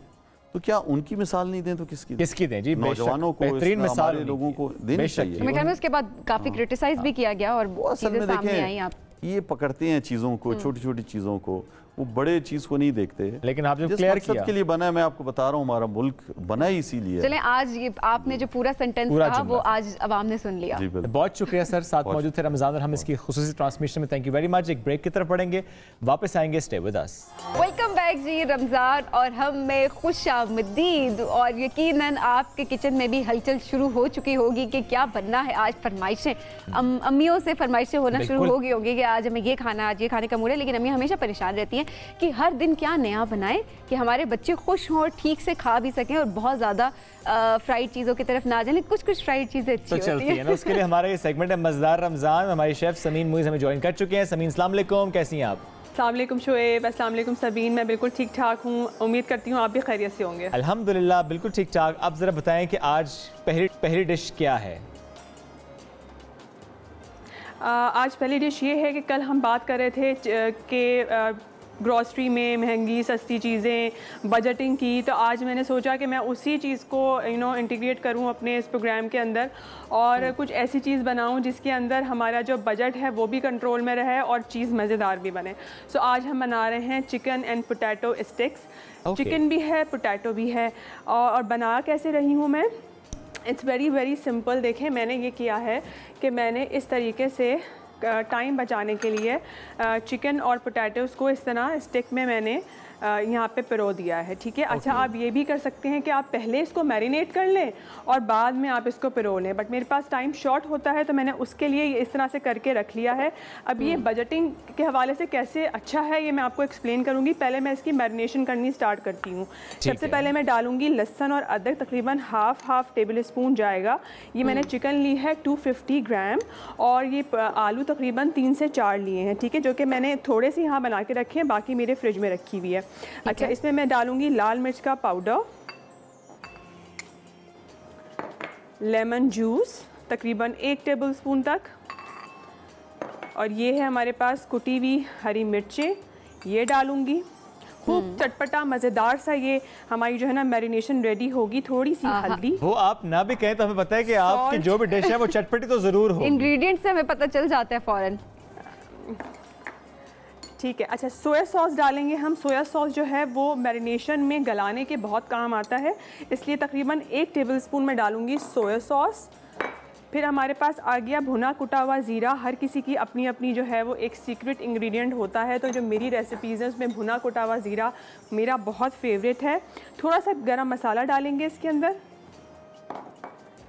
तो क्या उनकी मिसाल नहीं दें तो किसकी दें जी? नौजवानों को, बेहतरीन मिसाल लोगों को देनी चाहिए। मेरे ख्याल में उसके बाद काफी क्रिटिसाइज भी किया गया और असल में देखें, ये पकड़ते हैं चीज़ों को, छोटी छोटी चीज़ों को, वो बड़े चीज को नहीं देखते। लेकिन आप जब क्लियर किया के लिए बना है, मैं आपको बता रहा हूँ, हमारा मुल्क बना ही इसीलिए। चलें, आज ये आपने जो पूरा सेंटेंस कहा वो आज अवाम ने सुन लिया। बहुत शुक्रिया सर, साथ मौजूद थे रमजान और हम इसकी खुसूसी ट्रांसमिशन में। Thank you very much. एक ब्रेक की तरफ पढ़ेंगे, वापस आएंगे, stay with us. Welcome back Geo Ramzan, और हम में खुशामदीद। और यकीनन आपके किचन में भी हलचल शुरू हो चुकी होगी कि क्या बनना है आज। फरमाइशें अम्मियों से फरमाइशें होना शुरू हो गई होगी कि आज हमें ये खाना, आज ये खाने का मूड है। लेकिन अम्मी हमेशा परेशान रहती हैं कि हर दिन क्या नया बनाएं कि हमारे बच्चे खुश हों, ठीक से खा भी सकें और बहुत ज़्यादा फ्राइड चीज़ों की तरफ ना जाए। कुछ कुछ फ्राइड चीज़ें अच्छी तो चलती है ना। उसके लिए हमारा ये सेगमेंट है मज़ेदार रमज़ान। हमारी शेफ़ समीन मुइज़ हमें ज्वाइन कर चुके हैं। समीन, अस्सलाम वालेकुम, कैसी हैं आप? अस्सलाम वालेकुम शोएब, अस्सलाम वालेकुम सबीन। मैं बिल्कुल ठीक ठाक हूँ, उम्मीद करती हूँ आप भी खैरियत से होंगे। अल्हम्दुलिल्लाह बिल्कुल ठीक ठाक। अब ज़रा बताएं कि आज पहली डिश क्या है? आज पहली डिश ये है कि कल हम बात कर रहे थे कि ग्रॉसरी में महंगी सस्ती चीज़ें, बजटिंग की, तो आज मैंने सोचा कि मैं उसी चीज़ को इंटीग्रेट करूं अपने इस प्रोग्राम के अंदर और कुछ ऐसी चीज़ बनाऊं जिसके अंदर हमारा जो बजट है वो भी कंट्रोल में रहे और चीज़ मज़ेदार भी बने। सो आज हम बना रहे हैं chicken and potato sticks. Chicken भी है, पोटैटो भी है। और बना कैसे रही हूँ मैं, इट्स वेरी सिंपल। देखें, मैंने ये किया है कि मैंने इस तरीके से टाइम बचाने के लिए चिकन और पोटैटोज़ को इस तरह स्टिक में मैंने यहाँ पे पिरो दिया है, ठीक है। अच्छा, आप ये भी कर सकते हैं कि आप पहले इसको मैरिनेट कर लें और बाद में आप इसको पिरो लें, बट मेरे पास टाइम शॉर्ट होता है तो मैंने उसके लिए इस तरह से करके रख लिया है। अब ये बजटिंग के हवाले से कैसे अच्छा है ये मैं आपको एक्सप्लेन करूँगी। पहले मैं इसकी मैरिनेशन करनी स्टार्ट करती हूँ। सबसे पहले मैं डालूँगी लहसुन और अदरक, तकरीबन हाफ टेबल स्पून जाएगा। ये मैंने चिकन ली है 250 ग्राम और ये आलू तकरीबन 3 से 4 लिए हैं, ठीक है, जो कि मैंने थोड़े से यहाँ बना के रखे हैं, बाकी मेरे फ्रिज में रखी हुई है। अच्छा, इसमें मैं डालूंगी लाल मिर्च का पाउडर, लेमन जूस तकरीबन 1 टेबलस्पून तक, और ये है हमारे पास कुटी हुई हरी मिर्चें, ये डालूंगी। खूब चटपटा मज़ेदार सा ये हमारी जो है ना मैरिनेशन रेडी होगी। थोड़ी सी हल्दी, वो आप ना भी कहें तो हमें पता है कि आपकी जो भी डिश है वो चटपटी तो ज़रूर हो। इंग्रेडिएंट्स से हमें पता चल जाता है फ़ौरन, ठीक है। अच्छा, सोया सॉस डालेंगे हम। सोया सॉस जो है वो मैरिनेशन में गलाने के बहुत काम आता है, इसलिए तकरीबन 1 टेबलस्पून में डालूंगी सोया सॉस। फिर हमारे पास आ गया भुना कुटा हुआ ज़ीरा। हर किसी की अपनी अपनी जो है वो एक सीक्रेट इंग्रेडिएंट होता है, तो जो मेरी रेसिपीज़ हैं उसमें भुना कुटा हुआ ज़ीरा मेरा बहुत फेवरेट है। थोड़ा सा गरम मसाला डालेंगे इसके अंदर,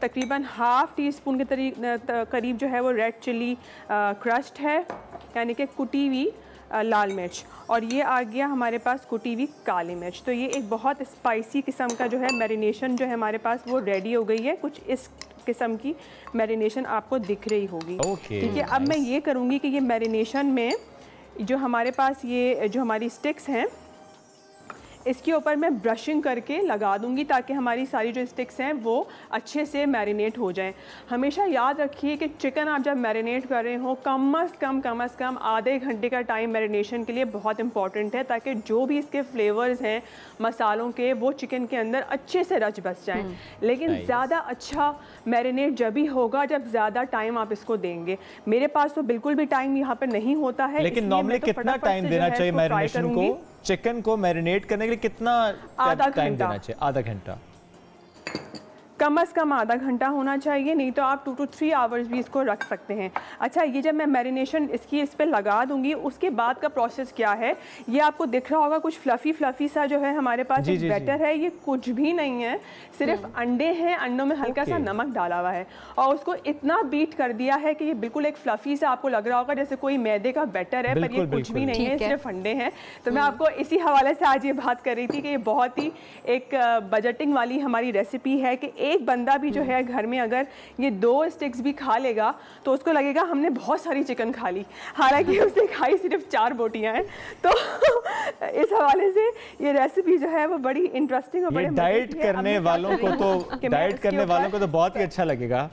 तकरीबन हाफ़ टी स्पून के करीब जो है वो रेड चिली क्रश्ड है, यानी कि कुटी हुई लाल मिर्च, और ये आ गया हमारे पास कुटी हुई काली मिर्च। तो ये एक बहुत स्पाइसी किस्म का जो है मैरिनेशन जो है हमारे पास वो रेडी हो गई है। कुछ इस किस्म की मैरिनेशन आपको दिख रही होगी। ठीक है, अब मैं ये करूँगी कि ये मैरिनेशन में जो हमारे पास ये जो हमारी स्टिक्स हैं इसके ऊपर मैं ब्रशिंग करके लगा दूंगी ताकि हमारी सारी जो स्टिक्स हैं वो अच्छे से मैरिनेट हो जाएं। हमेशा याद रखिए कि चिकन आप जब मैरिनेट कर रहे हो कम अज़ कम आधे घंटे का टाइम मैरिनेशन के लिए बहुत इंपॉर्टेंट है, ताकि जो भी इसके फ्लेवर्स हैं मसालों के वो चिकन के अंदर अच्छे से रच बस जाएं। लेकिन ज़्यादा अच्छा मैरिनेट जब भी होगा जब ज़्यादा टाइम आप इसको देंगे। मेरे पास तो बिल्कुल भी टाइम यहाँ पर नहीं होता है। लेकिन नॉर्मली कितना टाइम देना चाहिए मैरिनेशन को? चिकन को मैरिनेट करने के लिए कितना टाइम देना चाहिए? आधा घंटा, कम से कम आधा घंटा होना चाहिए, नहीं तो आप 2 to 3 आवर्स भी इसको रख सकते हैं। अच्छा, ये जब मैं मैरिनेशन इसकी इस पे लगा दूंगी उसके बाद का प्रोसेस क्या है, ये आपको दिख रहा होगा कुछ फ्लफी सा जो है हमारे पास एक बैटर है। ये कुछ भी नहीं है, सिर्फ अंडे हैं, अंडों में हल्का सा नमक डाला हुआ है और उसको इतना बीट कर दिया है कि ये बिल्कुल एक फ्लफी सा आपको लग रहा होगा जैसे कोई मैदे का बैटर है, पर ये कुछ भी नहीं है, सिर्फ अंडे हैं। तो मैं आपको इसी हवाले से आज ये बात कर रही थी कि ये बहुत ही एक बजटिंग वाली हमारी रेसिपी है कि एक बंदा भी जो है घर में अगर ये 2 स्टिक्स भी खा लेगा तो उसको लगेगा हमने बहुत सारी चिकन खा ली, हालांकि उसने खाई सिर्फ 4 बोटियां हैं। तो इस हवाले से ये रेसिपी जो है वो बड़ी इंटरेस्टिंग और बड़े डाइट करने वालों को तो बहुत ही अच्छा लगेगा,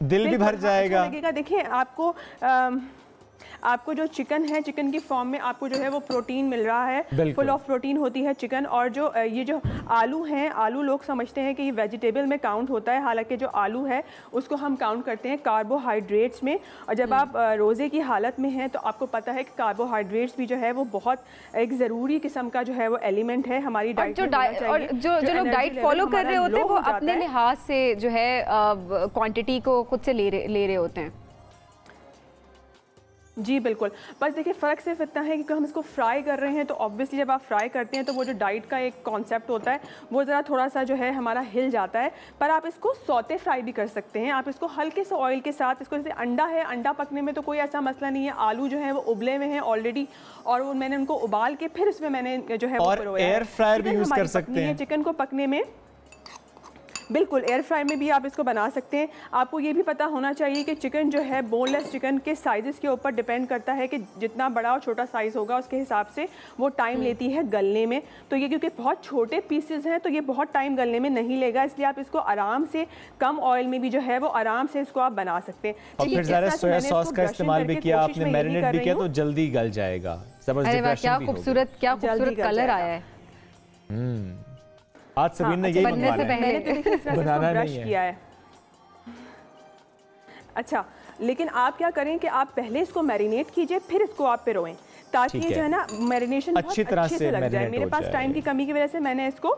दिल भी भर जाएगा। अच्छा, देखिए आपको जो चिकन है, चिकन की फॉर्म में आपको जो है वो प्रोटीन मिल रहा है, फुल ऑफ प्रोटीन होती है चिकन। और जो ये जो आलू हैं, आलू लोग समझते हैं कि ये वेजिटेबल में काउंट होता है, हालांकि जो आलू है उसको हम काउंट करते हैं कार्बोहाइड्रेट्स में। और जब आप रोज़े की हालत में हैं तो आपको पता है कि कार्बोहाइड्रेट्स भी जो है वो बहुत एक ज़रूरी किस्म का जो है वो एलिमेंट है हमारी डाइट में। और जो लोग डाइट फॉलो कर रहे होते हैं वो अपने लिहाज से जो है क्वांटिटी को खुद से ले रहे होते हैं। जी बिल्कुल, बस देखिए फ़र्क सिर्फ इतना है कि हम इसको फ्राई कर रहे हैं तो ऑब्वियसली जब आप फ्राई करते हैं तो वो जो डाइट का एक कॉन्सेप्ट होता है वो ज़रा थोड़ा सा जो है हमारा हिल जाता है। पर आप इसको सौते फ्राई भी कर सकते हैं, आप इसको हल्के से ऑयल के साथ, इसको जैसे अंडा है, अंडा पकने में तो कोई ऐसा मसला नहीं है, आलू जो है वो उबले हुए हैं ऑलरेडी और वो मैंने उनको उबाल के फिर उसमें मैंने जो है और एयर फ्रायर भी यूज़ कर सकते हैं चिकन को पकने में। बिल्कुल, एयर फ्रायर में भी आप इसको बना सकते हैं। आपको ये भी पता होना चाहिए कि चिकन जो है बोनलेस चिकन के साइज़ के ऊपर डिपेंड करता है कि जितना बड़ा और छोटा साइज़ होगा उसके हिसाब से वो टाइम लेती है गलने में। तो ये क्योंकि बहुत छोटे पीसेज हैं तो ये बहुत टाइम गलने में नहीं लेगा, इसलिए आप इसको आराम से कम ऑयल में भी जो है वो आराम से इसको आप बना सकते हैं। और फिर ज़रा सोया सॉस का इस्तेमाल भी किया आपने, मैरिनेट भी किया तो जल्दी गल जाएगा। क्या खूबसूरत कलर आया है। आज सबीन ने यही बनाना नहीं किया है। अच्छा, लेकिन आप क्या करें कि आप पहले इसको मैरिनेट कीजिए फिर इसको आप पिरोएं ताकि जो है ना मैरिनेशन अच्छी तरह से लग जाए। मेरे पास टाइम की कमी की वजह से मैंने इसको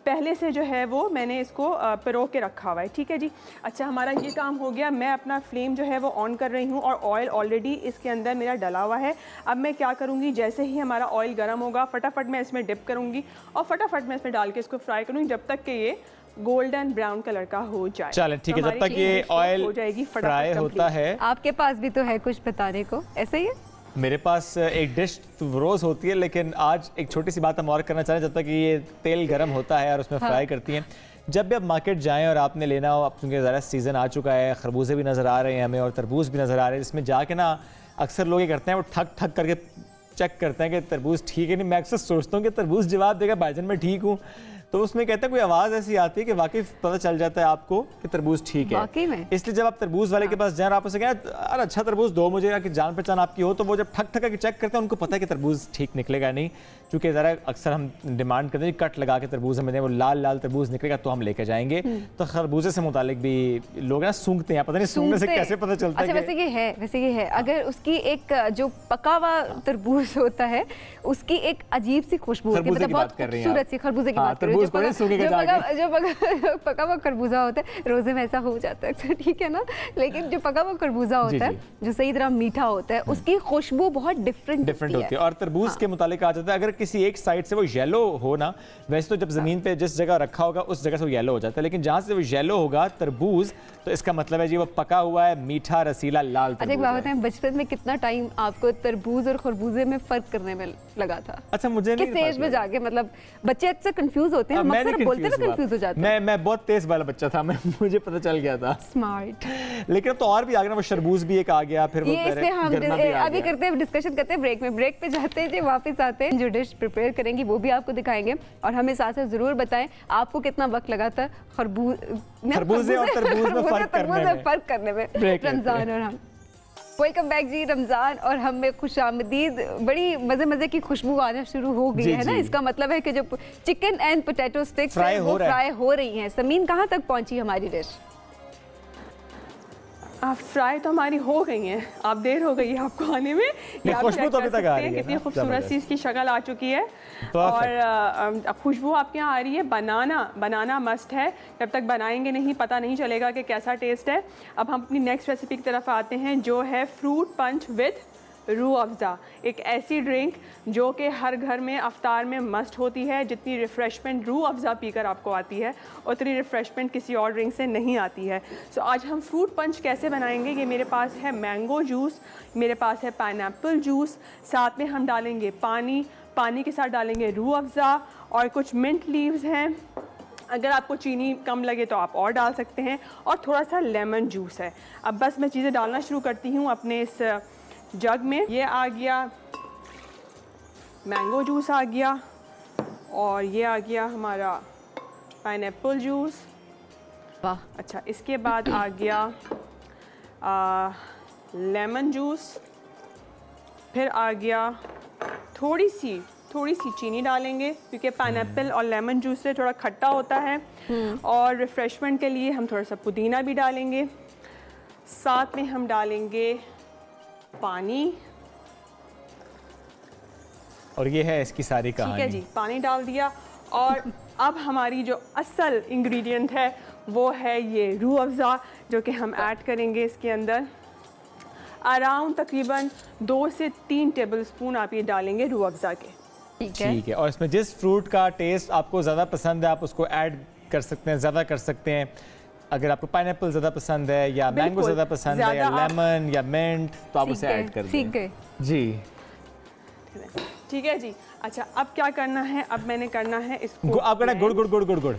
पहले से जो है वो मैंने इसको पिरो के रखा हुआ है। ठीक है जी। अच्छा, हमारा ये काम हो गया। मैं अपना फ्लेम जो है वो ऑन कर रही हूँ और ऑयल ऑलरेडी इसके अंदर मेरा डला हुआ है। अब मैं क्या करूँगी, जैसे ही हमारा ऑयल गर्म होगा फटाफट मैं इसमें डिप करूँगी और फटाफट मैं इसमें डाल के इसको फ्राई करूँगी जब तक कि ये गोल्डन ब्राउन कलर का हो जाए। चलें ठीक है, जब तक ये ऑयल फ्राई होता है। आपके पास भी तो है कुछ बताने को, ऐसा ही है? मेरे पास एक डिश रोज़ होती है, लेकिन आज एक छोटी सी बात हम और करना चाह रहे हैं। जब तक ये तेल गर्म होता है और उसमें फ्राई करती हैं, जब भी आप मार्केट जाएं और आपने लेना हो, अब क्योंकि ज़रा सीज़न आ चुका है, खरबूजे भी नज़र आ रहे हैं हमें और तरबूज भी नज़र आ रहे हैं, जिसमें जाके ना अक्सर लोग ये करते हैं वो ठक ठक करके चेक करते हैं कि तरबूज ठीक है नहीं। मैं अक्सर सोचता हूँ कि तरबूज जवाब देगा भाईजान मैं ठीक हूँ, तो उसमें कहते हैं कोई आवाज़ ऐसी आती है कि वाकई पता चल जाता है आपको कि तरबूज ठीक है। इसलिए जब आप तरबूज वाले के पास जाएं आप उसे कहें अरे अच्छा तरबूज दो मुझे, कि जान पहचान आपकी हो, तो वो जब ठक ठक करके चेक करते हैं उनको पता है कि तरबूज ठीक निकलेगा नहीं। क्योंकि ज़रा अक्सर हम डिमांड करते हैं कट लगा के तरबूज हमें वो लाल लाल तरबूज निकलेगा तो हम लेके जाएंगे। तो खरबूजे से मुतालिक भी लोग ना सूंघते हैं, पता नहीं सूंघने से कैसे पता चलता है। अच्छा, वैसे ये है अगर उसकी एक जो पका हुआ तरबूज होता है उसकी एक अजीब सी खुशबू होती है, मतलब बहुत खूबसूरत सी खरबूजे की बात कर रही तरबूज को, सूखे का जाके। जो पका हुआ खरबूजा होता है, रोजे में ऐसा हो जाता है, ठीक है ना, लेकिन जो पका हुआ खरबूजा होता है जो सही तरह मीठा होता है, उसकी खुशबू बहुत डिफरेंट होती है। और तरबूज के मुतालिक कहा जाता है अगर किसी एक साइड से वो येलो हो ना, वैसे तो जब जमीन पे जिस जगह रखा होगा उस जगह से वो येलो हो जाता है, लेकिन जहाँ से वो येलो होगा तरबूज, तो इसका मतलब है जी वो पका हुआ है, मीठा, रसीला, लाल। अच्छा, एक बात बताएं, बचपन में कितना टाइम आपको तरबूज और खरबूजे में फर्क करने में लगा था? अच्छा, मुझे नहीं, किस एज में जाके, मतलब बच्चे अक्सर कंफ्यूज होते हैं, हम अक्सर बोलते हैं कंफ्यूज हो जाते हैं। मैं बहुत तेज वाला बच्चा था, मुझे पता चल गया था। स्मार्ट। लेकिन अब तो और भी आ गया, वो शरबूज भी एक आ गया, फिर वो हम अभी करते हैं, डिस्कशन करते हैं, ब्रेक पे जाते हैं जी, वापस आते हैं, जो डिश प्रिपेयर करेंगी वो भी आपको दिखाएंगे, और हमें साथ साथ जरूर बताएं आपको कितना वक्त लगा था खरबूजे और तरबूज में फर्क करने में। रमजान और हम वेलकम बैक जी, रमजान और हम में खुशामदीद, बड़ी मजे की खुशबू आना शुरू हो गई है ना, इसका मतलब है कि जो chicken and potato sticks fry हो रही हैं। समीन, कहाँ तक पहुंची हमारी डिश? फ्राई तो हमारी हो गई हैं, आप देर हो गई है आपको आने में, खुशबू तो अभी तक आ रही है, कितनी खूबसूरत सी इसकी शक्ल आ चुकी है, और खुशबू आपके यहाँ आ रही है। बनाना मस्ट है, जब तक बनाएंगे नहीं पता नहीं चलेगा कि कैसा टेस्ट है। अब हम अपनी नेक्स्ट रेसिपी की तरफ आते हैं, जो है fruit punch with Rooh Afza, एक ऐसी ड्रिंक जो कि हर घर में अफ्तार में मस्ट होती है। जितनी रिफ़्रेशमेंट रूह अफ़ज़ा पीकर आपको आती है, उतनी रिफ़्रेशमेंट किसी और ड्रिंक से नहीं आती है। सो आज हम फ्रूट पंच कैसे बनाएंगे, ये मेरे पास है मैंगो जूस, मेरे पास है पाइनएप्पल जूस, साथ में हम डालेंगे पानी के साथ डालेंगे रूह अफ़ज़ा और कुछ मिंट लीव्स हैं। अगर आपको चीनी कम लगे तो आप और डाल सकते हैं, और थोड़ा सा लेमन जूस है। अब बस मैं चीज़ें डालना शुरू करती हूँ अपने इस जग में। ये आ गया मैंगो जूस आ गया, और ये आ गया हमारा पाइनएप्पल जूस। वाह, अच्छा, इसके बाद आ गया लेमन जूस, फिर आ गया थोड़ी सी चीनी डालेंगे, क्योंकि पाइनएप्पल और लेमन जूस से थोड़ा खट्टा होता है, और रिफ़्रेशमेंट के लिए हम थोड़ा सा पुदीना भी डालेंगे। साथ में हम डालेंगे पानी, और ये है इसकी सारी कहानी। ठीक है जी, पानी डाल दिया, और अब हमारी जो असल इंग्रेडिएंट है वो है ये रूह अफ़ज़ा, जो कि हम ऐड करेंगे इसके अंदर। अराउंड तकरीबन 2 से 3 टेबलस्पून आप ये डालेंगे रूह अफ़ज़ा के। ठीक है, और इसमें जिस फ्रूट का टेस्ट आपको ज़्यादा पसंद है आप उसको ऐड कर सकते हैं, ज़्यादा कर सकते हैं। अगर आपको पाइनएप्पल ज़्यादा पसंद है, या मैंगो ज़्यादा पसंद है, या लेमन या मिंट, तो आप उसे ऐड कर दें जी। ठीक है जी। अच्छा, अब क्या करना है, अब मैंने करना है इसको, आप करना गुड़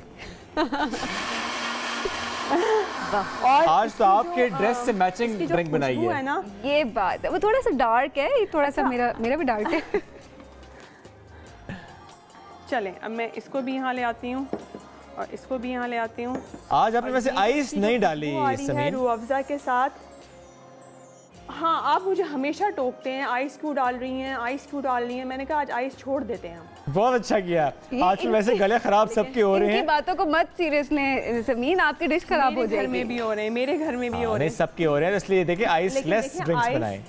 और आज तो आपके ड्रेस से मैचिंग ड्रिंक बनाई है ना, ये बात है। वो थोड़ा सा डार्क है, ये थोड़ा सा मेरा भी डार्क है। चलें, अब मैं इसको भी यहाँ ले आती हूँ और इसको भी यहाँ ले आती हूँ। आज आपने वैसे आइस नहीं डाली समीन, रूह अफ़ज़ा के साथ। हाँ, आप मुझे हमेशा टोकते हैं, आइस क्यों डाल रही हैं, आइस क्यों डाल रही हैं। मैंने कहा आज आइस छोड़ देते हैं हम। बहुत अच्छा किया। आज वैसे गले खराब सबके हो रहे हैं, इनकी बातों को मत सीरियस लें समीन, आपकी डिश खराब हो जाएगी। घर में भी हो रहे हैं, मेरे घर में भी हो रहे हैं, सबके हो रहे हैं, इसलिए देखिए आइस लेस ड्रिंक्स बनाएं।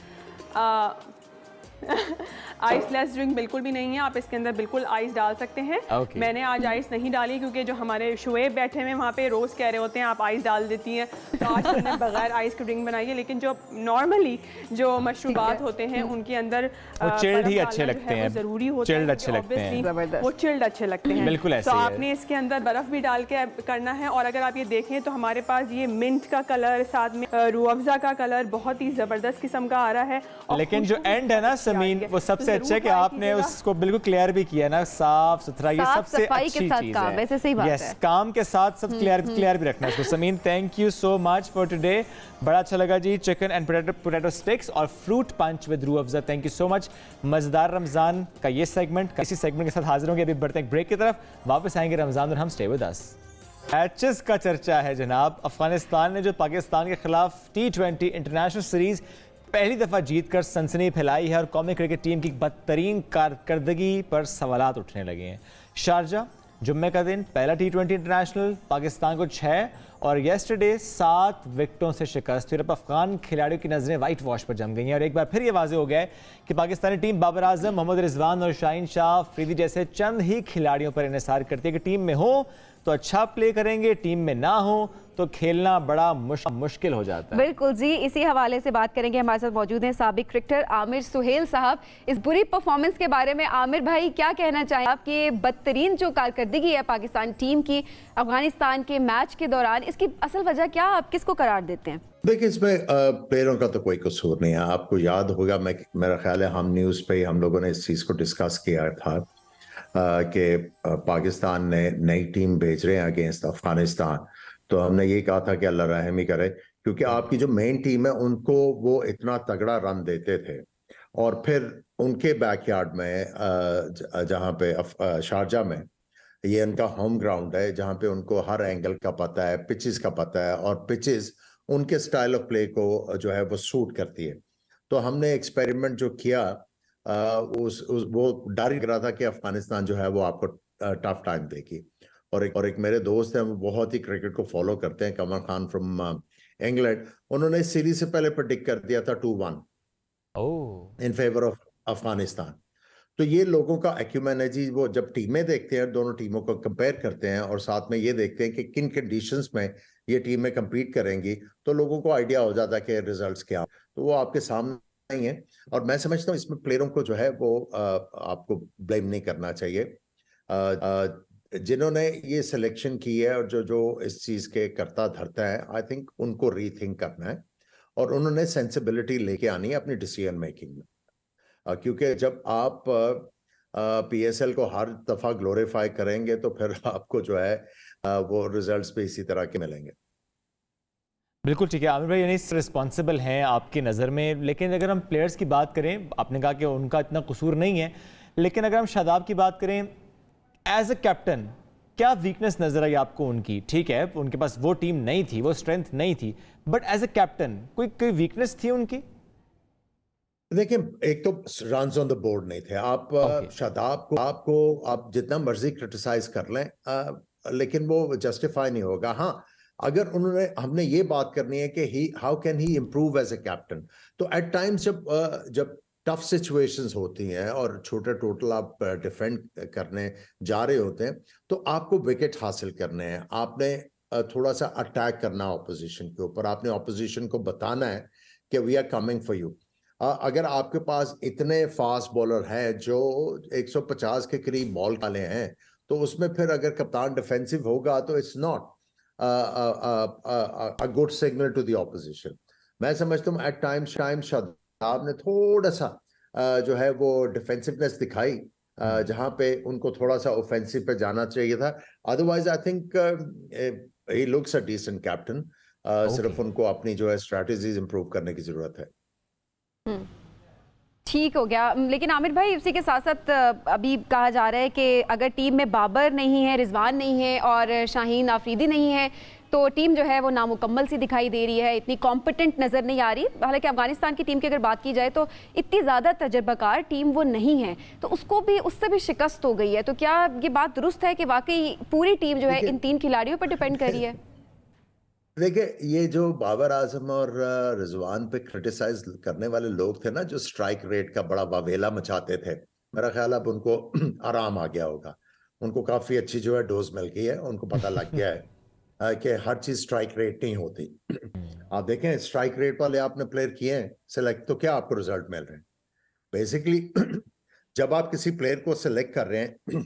आइस लेस ड्रिंक बिल्कुल भी नहीं है, आप इसके अंदर बिल्कुल आइस डाल सकते हैं। मैंने आज आइस नहीं डाली, क्योंकि जो हमारे शुएब बैठे हुए वहाँ पे रोज़ कह रहे होते हैं आप आइस डाल देती हैं, तो आज मैंने बगैर आइस की ड्रिंक बनाई है। लेकिन जो नॉर्मली जो मशरूबात होते हैं उनके अंदर वो चिल्ड ही अच्छे लगते हैं, ज़रूरी होता है, चिल्ड अच्छे लगते हैं, वो चिल्ड अच्छे लगते हैं, बिल्कुल ऐसे तो आपने इसके अंदर बर्फ़ भी डाल के करना है। और अगर आप ये देखें तो हमारे पास ये मिंट का कलर, साथ में रूह अफ़ज़ा का कलर बहुत ही ज़बरदस्त किस्म का आ रहा है। लेकिन जो एंड है ना समीन, वो सबसे अच्छा है कि आपने उसको बिल्कुल क्लियर भी किया ना, साफ सुथरा, ये सबसे अच्छी चीज है। वैसे सही बात है, काम के साथ सब क्लियर भी रखना है इसको। Sameen, thank you so much for today, बड़ा अच्छा लगा जी। चिकन एंड पोटैटो स्टिक्स और fruit punch with Rooh Afza, thank you so much. मज़ेदार रमज़ान का ये सेगमेंट, इसी सेगमेंट के साथ हाजिर होंगे। अभी बढ़ते हैं ब्रेक की तरफ, वापस आएंगे रमज़ान और हम, स्टे विद अस। मैचेस का चर्चा है जनाब। अफगानिस्तान ने जो पाकिस्तान के खिलाफ T20 इंटरनेशनल सीरीज पहली दफ़ा जीतकर सनसनी फैलाई है, और कौमी क्रिकेट टीम की बदतरीन कारकर्दगी पर सवालात उठने लगे हैं। शारजा जुम्मे का दिन पहला T20 इंटरनेशनल, पाकिस्तान को 6 और येस्टरडे 7 विकेटों से शिकस्त हुई। अब अफगान खिलाड़ियों की नजरें वाइट वॉश पर जम गई हैं और एक बार फिर ये वाज़ेह हो गया है कि पाकिस्तानी टीम बाबर आजम, मोहम्मद रिजवान और शाहीन शाह अफरीदी जैसे चंद ही खिलाड़ियों पर इन्हिसार करती है कि टीम में हो तो अच्छा प्ले करेंगे, टीम में ना हो तो खेलना बड़ा मुश्किल हो जाता है। बिल्कुल जी, इसी हवाले से बात करेंगे। हमारे साथ मौजूद हैं साबिक क्रिकेटर आमिर सुहेल साहब। इस बुरी परफॉर्मेंस के बारे में आमिर भाई क्या कहना चाहें? आपकी बदतरीन जो कारकर्दगी है पाकिस्तान टीम की अफगानिस्तान के मैच के दौरान, इसकी असल वजह क्या, आप किसको करार देते हैं? देखिए, इसमें प्लेयरों का तो कोई कसूर नहीं है। आपको याद होगा, मेरा ख्याल है हम न्यूज़ पे हम लोगों ने इस चीज़ को डिस्कस किया था कि पाकिस्तान ने नई टीम भेज रहे हैं अगेंस्ट अफगानिस्तान। तो हमने ये कहा था कि अल्लाह रहम ही करे, क्योंकि आपकी जो मेन टीम है उनको वो इतना तगड़ा रन देते थे और फिर उनके बैकयार्ड में जहाँ पे शारजा में ये उनका होम ग्राउंड है, जहाँ पे उनको हर एंगल का पता है, पिचेस का पता है और पिचेस उनके स्टाइल ऑफ प्ले को जो है वो सूट करती है। तो हमने एक्सपेरिमेंट जो किया वो डर लग रहा था कि अफगानिस्तान जो है वो आपको टफ टाइम देगी। और एक मेरे दोस्त हैं, वो बहुत ही क्रिकेट को फॉलो करते हैं, कमर खान फ्रॉम इंग्लैंड, उन्होंने इस सीरीज से पहले प्रेडिक्ट कर दिया था 2-1 इन फेवर ऑफ अफगानिस्तान। तो ये लोगों का एक्यूमेन है जी, वो जब टीमें देखते हैं, दोनों टीमों को कंपेयर करते हैं और साथ में ये देखते हैं कि किन कंडीशंस में ये टीमें compete करेंगी, तो लोगों को आइडिया हो जाता है कि रिजल्ट्स क्या, तो वो आपके सामने नहीं है। और मैं समझता हूँ इसमें प्लेयरों को जो है वो आपको ब्लेम नहीं करना चाहिए। जिन्होंने ये सिलेक्शन की है और जो इस चीज के करता धरता है, आई थिंक उनको रीथिंक करना है और उन्होंने सेंसिबिलिटी लेके आनी है अपनी डिसीजन मेकिंग में। क्योंकि जब आप PSL को हर दफा ग्लोरीफाई करेंगे तो फिर आपको जो है वो रिजल्ट्स भी इसी तरह के मिलेंगे। बिल्कुल ठीक है आमिर भाई, यानी रिस्पॉन्सिबल हैं आपकी नज़र में। लेकिन अगर हम प्लेयर्स की बात करें, आपने कहा कि उनका इतना कसूर नहीं है, लेकिन अगर हम शादाब की बात करें एज अ कैप्टन, क्या वीकनेस नजर आई आपको उनकी? ठीक है उनके पास वो टीम नहीं थी, वो स्ट्रेंथ नहीं थी, बट एज अ कैप्टन कोई वीकनेस थी उनकी? देखिए, एक तो रन्स ऑन द बोर्ड नहीं थे। आप शादाब को आप जितना मर्जी क्रिटिसाइज कर लें, लेकिन वो जस्टिफाई नहीं होगा। हाँ, अगर हमने ये बात करनी है कि how can he improve as a captain, तो एट टाइम्स जब टफ सिचुएशंस होती हैं और छोटे टोटल आप डिफेंड करने जा रहे होते हैं, तो आपको विकेट हासिल करने हैं, आपने थोड़ा सा अटैक करना ऑपोजिशन के ऊपर, आपने ऑपोजिशन को बताना है कि we are coming for you. अगर आपके पास इतने फास्ट बॉलर हैं जो 150 के करीब बॉल वाले हैं, तो उसमें फिर अगर कप्तान डिफेंसिव होगा तो it's not a good signal to the opposition। मैं समझता हूँ एट टाइम्स शादाब ने थोड़ा सा जो है वो डिफेंसिवनेस दिखाई, जहां पे उनको थोड़ा सा ऑफेंसिव पे जाना चाहिए था। Otherwise I think he looks a decent captain. सिर्फ उनको अपनी जो है स्ट्रेटजीज इंप्रूव करने की जरूरत है। ठीक हो गया। लेकिन आमिर भाई, इसी के साथ साथ अभी कहा जा रहा है कि अगर टीम में बाबर नहीं है, रिजवान नहीं है और शाहीन आफरीदी नहीं है, तो टीम जो है वो नामुकम्मल सी दिखाई दे रही है, इतनी कॉम्पिटेंट नज़र नहीं आ रही। हालांकि अफगानिस्तान की टीम की अगर बात की जाए तो इतनी ज़्यादा तजर्बाकार टीम वो नहीं है, तो उससे भी शिकस्त हो गई है। तो क्या ये बात दुरुस्त है कि वाकई पूरी टीम जो है इन 3 खिलाड़ियों पर डिपेंड कर रही है? देखिए, ये जो बाबर आजम और रिजवान पे क्रिटिसाइज करने वाले लोग थे ना, जो स्ट्राइक रेट का बड़ा वावेला मचाते थे, मेरा ख्याल अब उनको आराम आ गया होगा। उनको काफी अच्छी जो है डोज मिल गई है, उनको पता लग गया है कि हर चीज स्ट्राइक रेट नहीं होती। आप देखें, स्ट्राइक रेट वाले आपने प्लेयर किए हैं सिलेक्ट, तो क्या आपको रिजल्ट मिल रहे हैं? बेसिकली जब आप किसी प्लेयर को सिलेक्ट कर रहे हैं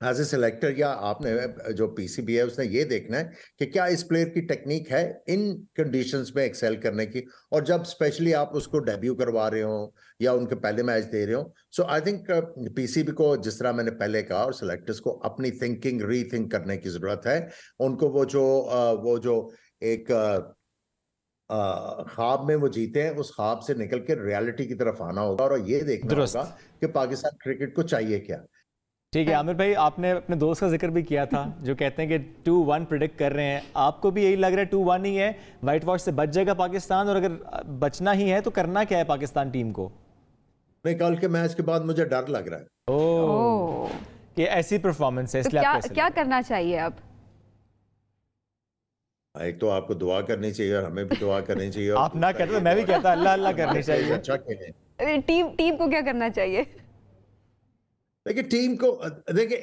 एज ए सिलेक्टर, या आपने जो PCB है उसने ये देखना है कि क्या इस प्लेयर की टेक्निक है इन कंडीशंस में एक्सेल करने की। और जब स्पेशली आप उसको डेब्यू करवा रहे हो या उनके पहले मैच दे रहे हो, सो आई थिंक PCB को, जिस तरह मैंने पहले कहा, और सिलेक्टर्स को अपनी थिंकिंग रीथिंक करने की जरूरत है। उनको वो जो एक ख्वाब में वो जीते हैं, उस ख्वाब से निकल के रियलिटी की तरफ आना होगा और ये देखना होगा कि पाकिस्तान क्रिकेट को चाहिए क्या। ठीक है आमिर भाई, आपने अपने दोस्त का जिक्र भी किया था जो कहते हैं कि 2-1 प्रेडिक्ट कर रहे हैं, आपको भी यही लग रहा है 2-1 ही है, व्हाइट वॉश से बच जाएगा पाकिस्तान? और अगर बचना ही है तो करना क्या है पाकिस्तान टीम को? नहीं, कल के मैच के बाद मुझे डर लग रहा है। ओह, ये ऐसी परफॉर्मेंस है, तो क्या करना चाहिए अब? एक तो आपको दुआ करनी चाहिए और हमें भी दुआ करनी चाहिए। आप ना कहते तो मैं भी कहता अल्लाह अल्लाह करनी चाहिए। अच्छा खेलें। टीम को क्या करना चाहिए? देखिए टीम को, देखिए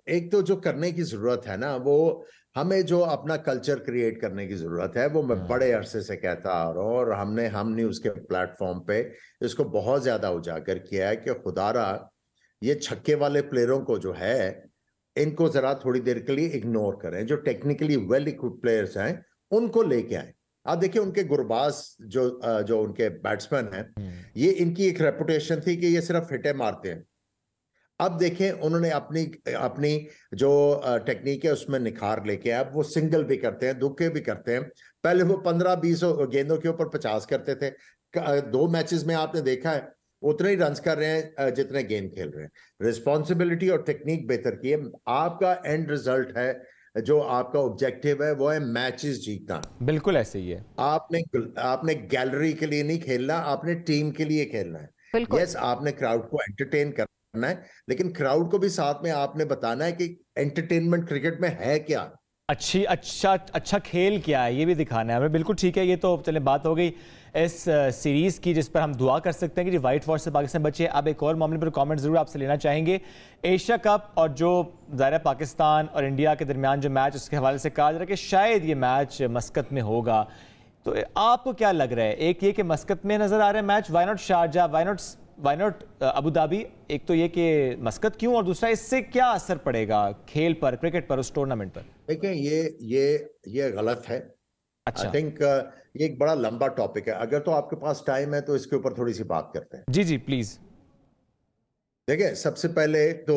एक तो जो करने की जरूरत है ना, वो हमें जो अपना कल्चर क्रिएट करने की जरूरत है, वो मैं बड़े अरसे से कहता आ रहा हूँ और हम न्यूज़ के प्लेटफॉर्म पे इसको बहुत ज्यादा उजागर किया है कि खुदारा ये छक्के वाले प्लेयरों को जो है इनको जरा थोड़ी देर के लिए इग्नोर करें। जो टेक्निकली वेल इक्विप्ड प्लेयर्स हैं उनको लेके आए। आप देखिए उनके गुरबाज जो उनके बैट्समैन हैं, ये इनकी एक रेपुटेशन थी कि ये सिर्फ हिटे मारते हैं। अब देखें उन्होंने अपनी जो टेक्निक है उसमें निखार लेके अब वो सिंगल भी करते हैं, दुक्के भी करते हैं। पहले वो 15-20 गेंदों के ऊपर 50 करते थे। 2 मैचेस में आपने देखा है उतने ही रन्स कर रहे हैं जितने गेंद खेल रहे हैं। रिस्पॉन्सिबिलिटी और टेक्निक बेहतर की है। आपका एंड रिजल्ट है, जो आपका ऑब्जेक्टिव है वो है मैचेस जीतना। बिल्कुल ऐसे ही है। आपने गैलरी के लिए नहीं खेलना, आपने टीम के लिए खेलना है। यस, आपने क्राउड को एंटरटेन करना है, लेकिन क्राउड को भी साथ में आपने बताना है कि एंटरटेनमेंट क्रिकेट में है क्या, अच्छा खेल क्या है, ये भी दिखाना है हमें। बिल्कुल ठीक है। ये तो चले बात हो गई इस सीरीज़ की, जिस पर हम दुआ कर सकते हैं कि वाइट वॉश से पाकिस्तान बचे। अब एक और मामले पर कमेंट ज़रूर आपसे लेना चाहेंगे। एशिया कप और जो ज़ाहिर पाकिस्तान और इंडिया के दरमियान जो मैच, उसके हवाले से कहा जा रहा है कि शायद ये मैच मस्कत में होगा। तो आपको क्या लग रहा है? एक ये कि मस्कत में नज़र आ रहा है match, why not Sharjah, why not Abu Dhabi तो ये कि मस्कत क्यों, और दूसरा इससे क्या असर पड़ेगा खेल पर, क्रिकेट पर, उस टूर्नामेंट पर? देखिए ये गलत है। अच्छा। आई थिंक ये एक बड़ा लंबा टॉपिक है। अगर तो आपके पास टाइम है तो इसके ऊपर थोड़ी सी बात करते हैं। जी जी प्लीज। देखिए सबसे पहले तो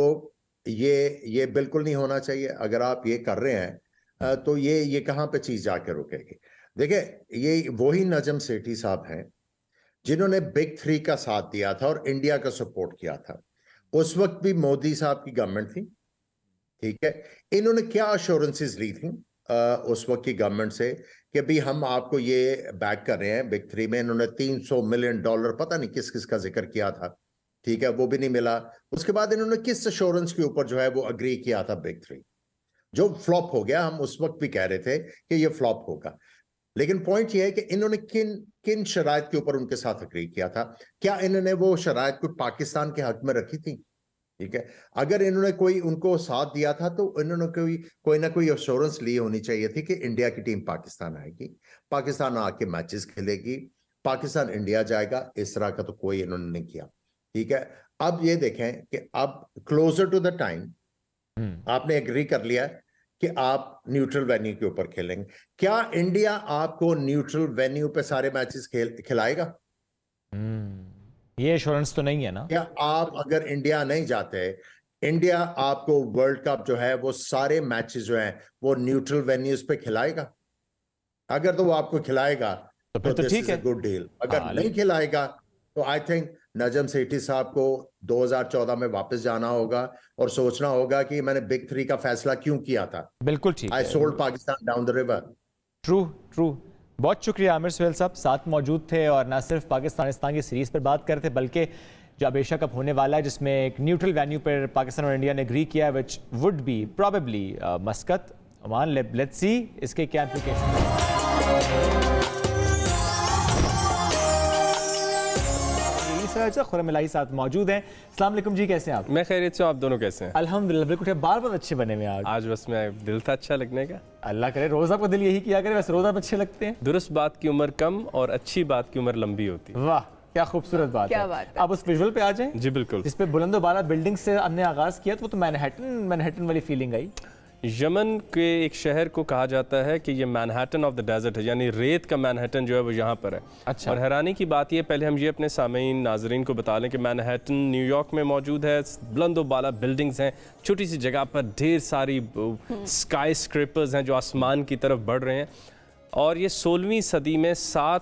ये बिल्कुल नहीं होना चाहिए। अगर आप ये कर रहे हैं तो ये कहाँ पे चीज जाके रुकेगी। देखिए ये वही नजम सेठी साहब हैं जिन्होंने बिग 3 का साथ दिया था और इंडिया का सपोर्ट किया था। उस वक्त भी मोदी साहब की गवर्नमेंट थी, ठीक है। इन्होंने क्या अश्योरेंसेस ली थी उस वक्त की गवर्नमेंट से कि भी हम आपको ये बैक कर रहे हैं। बिग 3 में इन्होंने $300 मिलियन पता नहीं किस किस का जिक्र किया था, ठीक है, वो भी नहीं मिला। उसके बाद इन्होंने किस अश्योरेंस के ऊपर जो है वो अग्री किया था बिग 3, जो फ्लॉप हो गया। हम उस वक्त भी कह रहे थे कि ये फ्लॉप होगा, लेकिन पॉइंट ये है कि इन्होंने किन शराइत के ऊपर उनके साथ अग्री किया था। क्या इन्होंने वो शराइत को पाकिस्तान के हक में रखी थी? ठीक है, अगर इन्होंने कोई उनको साथ दिया था तो इन्होंने कोई ना कोई अश्योरेंस ली होनी चाहिए थी कि इंडिया की टीम पाकिस्तान आएगी, पाकिस्तान आके मैचेस खेलेगी, पाकिस्तान इंडिया जाएगा। इस तरह का तो कोई इन्होंने नहीं किया, ठीक है। अब ये देखें कि अब क्लोजर टू द टाइम आपने एग्री कर लिया कि आप न्यूट्रल वेन्यू के ऊपर खेलेंगे। क्या इंडिया आपको न्यूट्रल वेन्यू पे सारे मैचेस खिलाएगा? ये एश्योरेंस तो नहीं है ना। क्या आप अगर इंडिया नहीं जाते, इंडिया आपको वर्ल्ड कप जो है वो सारे मैचेस जो हैं वो न्यूट्रल वेन्यूज पे खिलाएगा? अगर तो वो आपको खिलाएगा तो ठीक है, गुड डील। अगर नहीं खिलाएगा तो आई थिंक नजम सेठी साहब को 2014 में वापस जाना होगा और सोचना होगा कि मैंने बिग 3 का फैसला क्यों किया था। बिल्कुल ठीक है। I sold Pakistan down the river. True. बहुत शुक्रिया आमिर सुहेल साहब, साथ मौजूद थे और ना सिर्फ पाकिस्तान की सीरीज पर बात कर रहे थे, बल्कि जो अब एशिया कप होने वाला है जिसमें एक न्यूट्रल वेन्यू पर पाकिस्तान और इंडिया ने एग्री किया, which would be probably मस्कत। Oman, let's see इसके क्या इम्प्लीकेशन। खुरमिलाई साथ मौजूद हैं। अस्सलाम वालेकुम जी, कैसे हैं आप? मैं खैरियत से हूं, आप दोनों कैसे हैं? अल्हम्दुलिल्लाह बिल्कुल। बार बार अच्छे बने हुए आज बस मैं दिल था अच्छा लगने का। अल्लाह करे रोज़ आपका दिल यही किया करे, वैसे रोज़ आप अच्छे लगते हैं। दुरुस्त बात की उम्र कम और अच्छी बात की उम्र लंबी होती है। वाह क्या खूबसूरत बात है। आप उस विजुअल पे आ जाएं। जी बिल्कुल। जिस पे बुलंदोबाला बिल्डिंग से हमने आगाज किया, तो वो तो मैनहट्टन वाली फीलिंग आई। यमन के एक शहर को कहा जाता है कि ये मैनहट्टन ऑफ द डेजर्ट है, यानी रेत का मैनहट्टन जो है वो यहाँ पर है। अच्छा। और हैरानी की बात ये, पहले हम ये अपने सामीन नाजरीन को बता लें कि मैनहट्टन न्यूयॉर्क में मौजूद है। बुलंदोबाला बिल्डिंग्स हैं, छोटी सी जगह पर ढेर सारी स्काई स्क्रैपर्स हैं जो आसमान की तरफ बढ़ रहे हैं। और ये 16वीं सदी में 7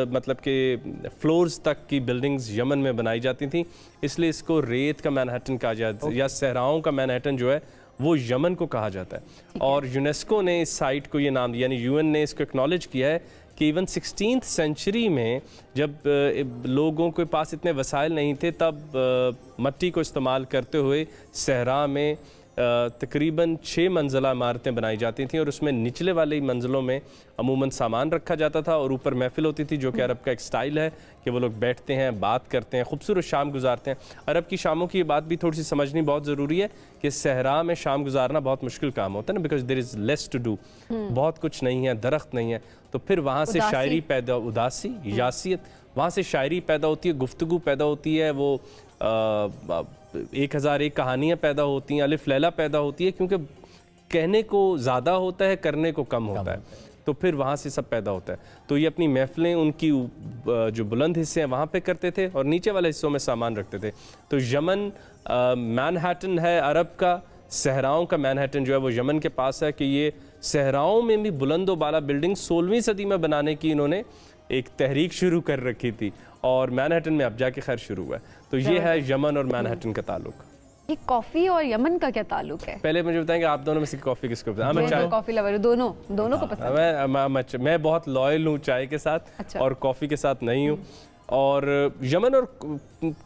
मतलब के फ्लोर्स तक की बिल्डिंग्स यमन में बनाई जाती थी, इसलिए इसको रेत का मैनहट्टन कहा जाता है, या सहराओं का मैनहट्टन जो है वो यमन को कहा जाता है। और यूनेस्को ने इस साइट को ये नाम दिया, यानी यूएन ने इसको एक्नॉलेज किया है कि इवन 16th सेंचुरी में जब लोगों के पास इतने वसाइल नहीं थे, तब मिट्टी को इस्तेमाल करते हुए सहरा में तकरीबन 6 मंजिला इमारतें बनाई जाती थीं और उसमें निचले वाली मंजिलों में अमूमन सामान रखा जाता था और ऊपर महफिल होती थी, जो कि अरब का एक स्टाइल है कि वो लोग बैठते हैं, बात करते हैं, खूबसूरत शाम गुजारते हैं। अरब की शामों की ये बात भी थोड़ी सी समझनी बहुत ज़रूरी है कि सहरा में शाम गुजारना बहुत मुश्किल काम होता है ना, because there is less to do, बहुत कुछ नहीं है, दरख्त नहीं है, तो फिर वहाँ से शायरी पैदा, उदासी, यासियत, वहाँ से शायरी पैदा होती है, गुफ्तगू पैदा होती है, वो 1001 कहानियाँ पैदा होती हैं, अलिफ लैला पैदा होती है, क्योंकि कहने को ज़्यादा होता है, करने को कम होता है, तो फिर वहाँ से सब पैदा होता है। तो ये अपनी महफिलें उनकी जो बुलंद हिस्से हैं वहाँ पे करते थे और नीचे वाले हिस्सों में सामान रखते थे। तो यमन मैनहट्टन है अरब का, सहराओं का मैनहट्टन जो है वो यमन के पास है, कि ये सहराओं में भी बुलंद बाला बिल्डिंग 16वीं सदी में बनाने की इन्होंने एक तहरीक शुरू कर रखी थी और मैनहट्टन में अब जाके खैर शुरू हुआ है। तो ये है यमन और मैनहट्टन का ताल्लुक। ये कॉफी और यमन का क्या ताल्लुक है? पहले मुझे बताएंगे आप दोनों में से कॉफी किसको पसंद है? मैं चाय, कॉफी लवर हूं, दोनों को पसंद। मैं बहुत लॉयल हूँ चाय के साथ। अच्छा। और कॉफी के साथ नहीं हूँ। और यमन और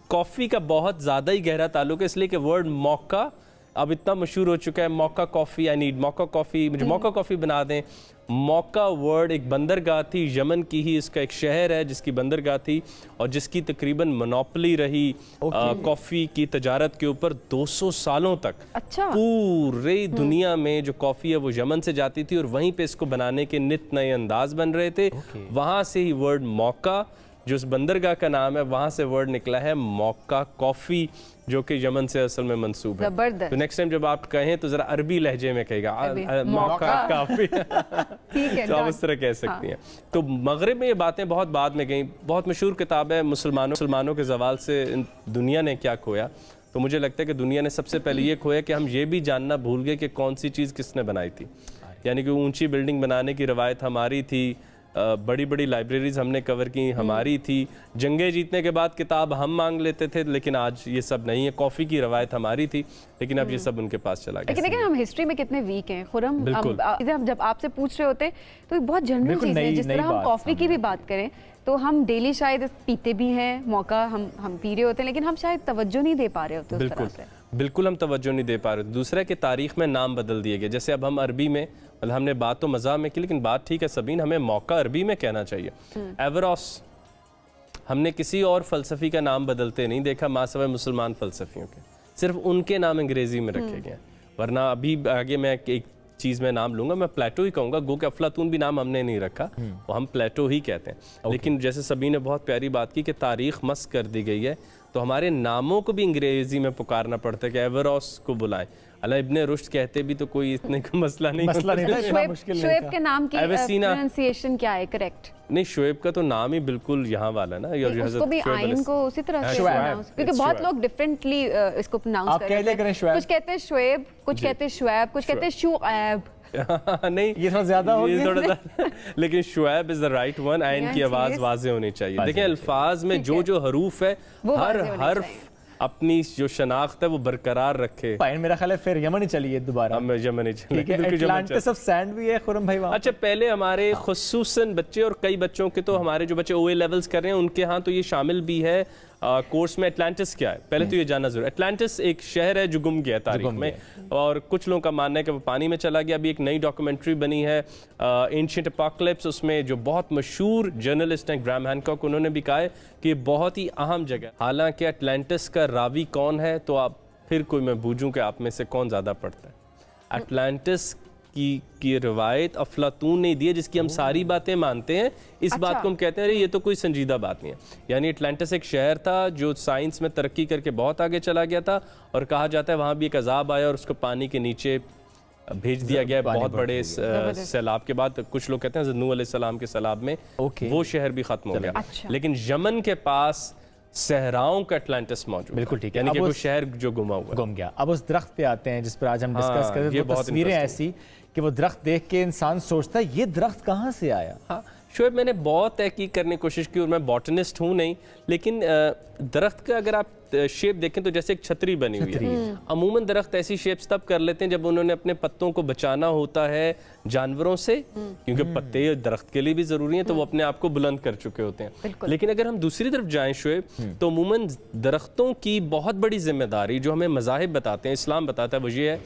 कॉफी का बहुत ज़्यादा ही गहरा ताल्लुक है, इसलिए कि वर्ड मौका अब इतना मशहूर हो चुका है, मौका कॉफ़ी, आई नीड मौका कॉफ़ी, मुझे मौका कॉफ़ी बना दें। मौका वर्ड एक बंदरगाह थी, यमन की ही इसका एक शहर है जिसकी बंदरगाह थी और जिसकी तकरीबन मोनोपोली रही कॉफ़ी की तजारत के ऊपर 200 सालों तक। अच्छा। पूरी दुनिया में जो कॉफ़ी है वो यमन से जाती थी और वहीं पे इसको बनाने के नित नए अंदाज बन रहे थे। वहाँ से ही वर्ड मौका, जो उस बंदरगाह का नाम है, वहाँ से वर्ड निकला है मौका कॉफ़ी, जो कि यमन से असल में मंसूब है। तो नेक्स्ट टाइम जब आप कहें तो ज़रा अरबी लहजे में कहेगा मौका कॉफ़ी। ठीक है, तो आप उस तरह कह सकती हैं। तो मगरिब में ये बातें बहुत बाद में गई। बहुत मशहूर किताब है मुसलमानों के ज़वाल से दुनिया ने क्या खोया। तो मुझे लगता है कि दुनिया ने सबसे पहले ये खोया कि हम ये भी जानना भूल गए कि कौन सी चीज़ किसने बनाई थी। यानी कि ऊंची बिल्डिंग बनाने की रवायत हमारी थी, बड़ी बड़ी लाइब्रेरीज हमने कवर की हमारी थी, जंगें जीतने के बाद किताब हम मांग लेते थे, लेकिन आज ये सब नहीं है। कॉफ़ी की रवायत हमारी थी, लेकिन अब ये सब उनके पास चला गया। लेकिन हम हिस्ट्री में कितने वीक हैं खुरम। हम जब आपसे पूछ रहे होते तो बहुत जनरल चीज़ है, जिस तरह हम कॉफ़ी की भी बात करें तो हम डेली शायद पीते भी हैं, मौका हम पी रहे होते हैं, लेकिन हम शायद तवज्जो नहीं दे पा रहे होते उस तरह से। बिल्कुल हम तवज्जो नहीं दे पा रहे। दूसरा कि तारीख में नाम बदल दिए गए। जैसे अब हम अरबी में, मतलब हमने बात तो मज़ाक में की, लेकिन बात ठीक है सबीन, हमें मौका अरबी में कहना चाहिए। एवरोस हमने किसी और फ़लसफ़ी का नाम बदलते नहीं देखा मासिवा मुसलमान फ़लसफ़ियों के, सिर्फ उनके नाम अंग्रेज़ी में रखे गए। वरना अभी आगे मैं एक चीज़ में नाम लूँगा, मैं प्लेटो ही कहूँगा, गो के अफलातून भी नाम हमने नहीं रखा, वो हम प्लेटो ही कहते हैं। लेकिन जैसे सबीन ने बहुत प्यारी बात की कि तारीख़ मस्क कर दी गई है, तो हमारे नामों को भी अंग्रेजी में पुकारना पड़ता है कि एवरोस को बुलाएं। अल्लाह इब्ने रुश्द कहते भी तो कोई इतने का मसला नहीं था। शुएब के नाम की प्रोनाउंसिएशन क्या है करेक्ट? नहीं, शुएब का तो नाम ही बिल्कुल यहाँ वाला ना, उसको भी आइन को उसी तरह से प्रोनाउंस, क्योंकि बहुत लोग डिफरेंटली इसको प्रोनाउंस करते हैं। कुछ कहते हैं शुएब, कुछ कहते हैं शुएब, कुछ कहते हैं शुएब। नहीं, ये थोड़ा ज्यादा हो गया। लेकिन Shoaib is the right one. आइन की आवाज वाज़ेह होनी चाहिए। देखिए अल्फाज में जो हरूफ है, हर हर्फ अपनी जो शनाख्त है वो बरकरार रखे। मेरा ख्याल है फिर यमन ही चलिए दोबारा। हम यमन ही चलिए। एटलांटिस ऑफ सैंड भी है खुरम भाई वहाँ। अच्छा, पहले हमारे खुसूसन बच्चे और कई बच्चों के, तो हमारे जो बच्चे OA लेवल्स कर रहे हैं उनके यहाँ तो ये शामिल भी है कोर्स में। एटलांटिस क्या है पहले तो ये जानना जरूर। एटलांटिस एक शहर है जो गुम गया तारीख में, और कुछ लोगों का मानना है कि वो पानी में चला गया। अभी एक नई डॉक्यूमेंट्री बनी है एंशिएंट एपोकलिप्स, उसमें जो बहुत मशहूर जर्नलिस्ट हैं ग्राहम हैनकॉक, उन्होंने भी कहा है कि ये बहुत ही अहम जगह। हालांकि एटलांटिस का रावी कौन है, तो आप फिर कोई मैं बूझूं कि आप में से कौन ज़्यादा पढ़ता है। एटलांटिस की रवायत अफलातून ने दी है, जिसकी हम सारी बातें मानते हैं। इस बात को हम कहते हैं अरे ये तो कोई संजीदा बात नहीं है। यानी एटलांटिस एक शहर था जो साइंस में तरक्की करके बहुत आगे चला गया था, और कहा जाता है वहाँ भी एक अजाब आया और उसको पानी के नीचे भेज दिया गया बहुत बड़े सैलाब के बाद। कुछ लोग कहते हैं नूह अलैहिस्सलाम के सैलाब में वो शहर भी खत्म हो गया। लेकिन यमन के पास सहराओं का एटलांटिस मौजूद। बिल्कुल ठीक है, यानी कि कोई शहर जो गुम गया। अब उस दरख्त पे आते हैं जिस पर आज हम डिस्कस कर रहे हैं। तस्वीरें ऐसी कि वो दरख्त देख के इंसान सोचता है ये दरख्त कहाँ से आया। हाँ, शोएब, मैंने बहुत तहकीक करने की कोशिश की और मैं बॉटनिस्ट हूँ नहीं, लेकिन दरख्त का अगर आप शेप देखें तो जैसे एक छतरी बनी हुई है। अमूमन दरख्त ऐसी शेप्स तब कर लेते हैं जब उन्होंने अपने पत्तों को बचाना होता है जानवरों से, क्योंकि पत्ते दरख्त के लिए भी ज़रूरी हैं, तो वो अपने आप को बुलंद कर चुके होते हैं। लेकिन अगर हम दूसरी तरफ जाएं शोएब, तो अमूमन दरख्तों की बहुत बड़ी जिम्मेदारी जो हमें मज़ाहिब बताते हैं, इस्लाम बताता है, वो ये है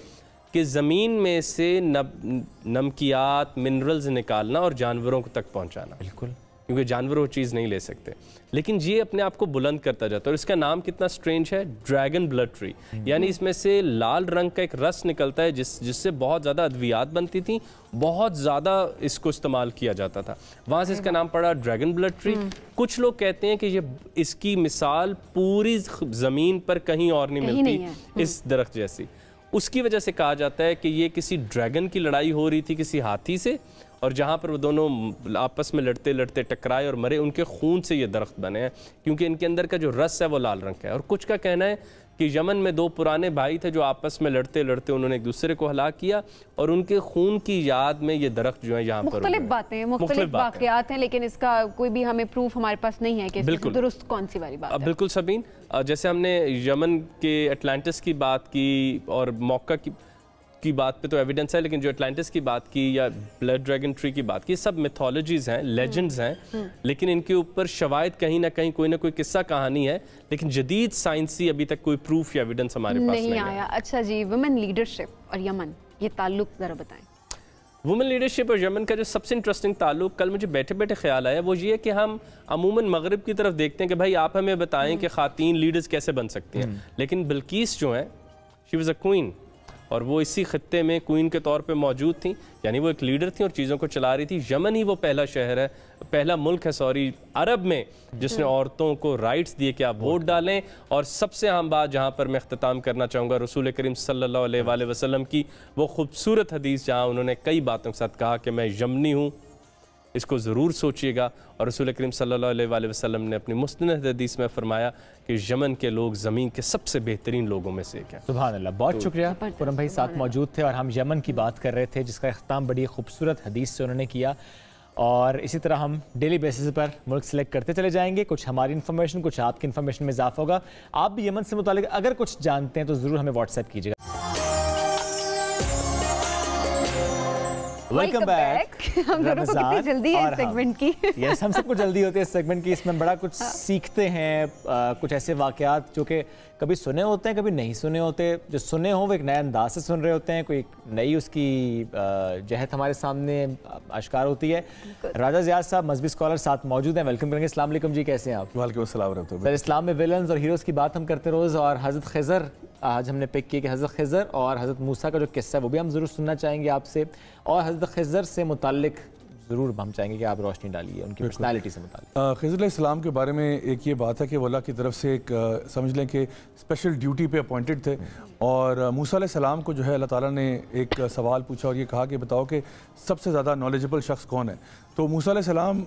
कि ज़मीन में से नमकियात, मिनरल्स निकालना और जानवरों को तक पहुंचाना। बिल्कुल, क्योंकि जानवर वो चीज़ नहीं ले सकते, लेकिन ये अपने आप को बुलंद करता जाता है। और इसका नाम कितना स्ट्रेंज है, ड्रैगन ब्लड ट्री, यानी इसमें से लाल रंग का एक रस निकलता है जिससे बहुत ज़्यादा अद्वियात बनती थी, बहुत ज़्यादा इसको इस्तेमाल किया जाता था, वहाँ से इसका नाम पड़ा ड्रैगन ब्लड ट्री। कुछ लोग कहते हैं कि ये इसकी मिसाल पूरी ज़मीन पर कहीं और नहीं मिलती इस दरख्त जैसी। उसकी वजह से कहा जाता है कि ये किसी ड्रैगन की लड़ाई हो रही थी किसी हाथी से, और जहाँ पर वो दोनों आपस में लड़ते लड़ते टकराए और मरे, उनके खून से ये दरख्त बने हैं, क्योंकि इनके अंदर का जो रस है वो लाल रंग का है। और कुछ का कहना है कि यमन में दो पुराने भाई थे जो आपस में लड़ते लड़ते उन्होंने एक दूसरे को हलाक किया, और उनके खून की याद में ये दरख्त जो है यहाँ पर मुख्तलिफ बातें, मुख्तलिफ वाक़यात हैं, लेकिन इसका कोई भी हमें प्रूफ हमारे पास नहीं है कि दुरुस्त कौन सी वाली बात है। बिल्कुल सबीन, जैसे हमने यमन के अटलांटिस की बात की और मौका की बात पे तो एविडेंस है, लेकिन जो अटलांटिस की बात की या ब्लड ड्रैगन ट्री की बात की, सब मिथोलॉजीज हैं, लेजेंड्स हैं, लेकिन इनके ऊपर शवायद कहीं ना कहीं कोई ना कोई किस्सा कहानी है, लेकिन जदीद साइंसी अभी तक कोई प्रूफ या एविडेंस हमारे पास नहीं आया। अच्छा जी, वुमेन लीडरशिप और यमन, ये ताल्लुक जरा बताएं। वुमेन लीडरशिप और यमन का जो सबसे इंटरेस्टिंग ताल्लुक कल मुझे बैठे बैठे ख्याल आया, वो ये है कि हम अमूमन मगरिब की तरफ देखते हैं कि भाई आप हमें बताएं कि खातीन लीडर्स कैसे बन सकती हैं, लेकिन बिल्कीस जो है, शी वाज अ क्वीन, और वो इसी खत्ते में क्वीन के तौर पे मौजूद थी, यानी वो एक लीडर थी और चीज़ों को चला रही थी। यमन ही वो पहला शहर है, पहला मुल्क है सॉरी, अरब में जिसने औरतों को राइट्स दिए कि आप वोट डालें। और सबसे अहम बात जहाँ पर मैं इख्तिताम करना चाहूँगा, रसूल करीम सल्लल्लाहु अलैहि वसल्लम की वो खूबसूरत हदीस, जहाँ उन्होंने कई बातों के साथ कहा कि मैं यमनी हूँ, इसको ज़रूर सोचिएगा। और रसूल करीम सल्लल्लाहु अलैहि वसल्लम ने अपनी मुस्तनद हदीस में फरमाया कि यमन के लोग ज़मीन के सबसे बेहतरीन लोगों में से एक हैं। सुभान अल्लाह, बहुत शुक्रिया। खुर्रम भाई साथ मौजूद थे और हम यमन की बात कर रहे थे, जिसका इख्तिताम बड़ी खूबसूरत हदीस से उन्होंने किया। और इसी तरह हम डेली बेसिस पर मुल्क सेलेक्ट करते चले जाएंगे, कुछ हमारी इन्फॉर्मेशन, कुछ आपकी इन्फॉर्मेशन में इजाफा होगा। आप भी यमन से मुतालिक अगर कुछ जानते हैं तो ज़रूर हमें व्हाट्सएप कीजिएगा। Welcome back. हम दोनों को कितनी जल्दी है इस सेगमेंट की। यस, हम सबको जल्दी होती है इस सेगमेंट की। इसमें बड़ा कुछ सीखते हैं, कुछ ऐसे वाकयात जो कि कभी सुने होते हैं, कभी नहीं सुने होते। जो सुने हो वो एक नए अंदाज से सुन रहे होते हैं, कोई नई उसकी जहत हमारे सामने आश्कार होती है। राजा ज़ियाद साहब मजहबी स्कॉलर साथ मौजूद हैं, वेलकम करेंगे। अस्सलाम वालेकुम जी, कैसे हैं आप? वालेकुम अस्सलाम रहमतुल्लाह। सर, इस्लाम में विलन्स और हीरोज़ की बात हम करते रोज़, और हज़रत खिज़र आज हमने पिक किया कि हज़रत खिज़र और हज़रत मूसा का जो किस्सा है वो भी हम ज़रूर सुनना चाहेंगे आपसे, और हज़रत खिज़र से मुताल्लिक ज़रूर हम चाहेंगे कि आप रोशनी डालिए उनकी पर्सनैलिटी से मुताल्लिक। खिज़र अलैहिस्सलाम के बारे में एक ये बात है कि वो अल्लाह की तरफ से एक समझ लें कि स्पेशल ड्यूटी पे अपॉइंटेड थे, और मूसा अलैहिस्सलाम को जो है अल्लाह ताला ने एक सवाल पूछा और ये कहा कि बताओ कि सबसे ज़्यादा नॉलेजेबल शख्स कौन है। तो मूसा अलैहिस्सलाम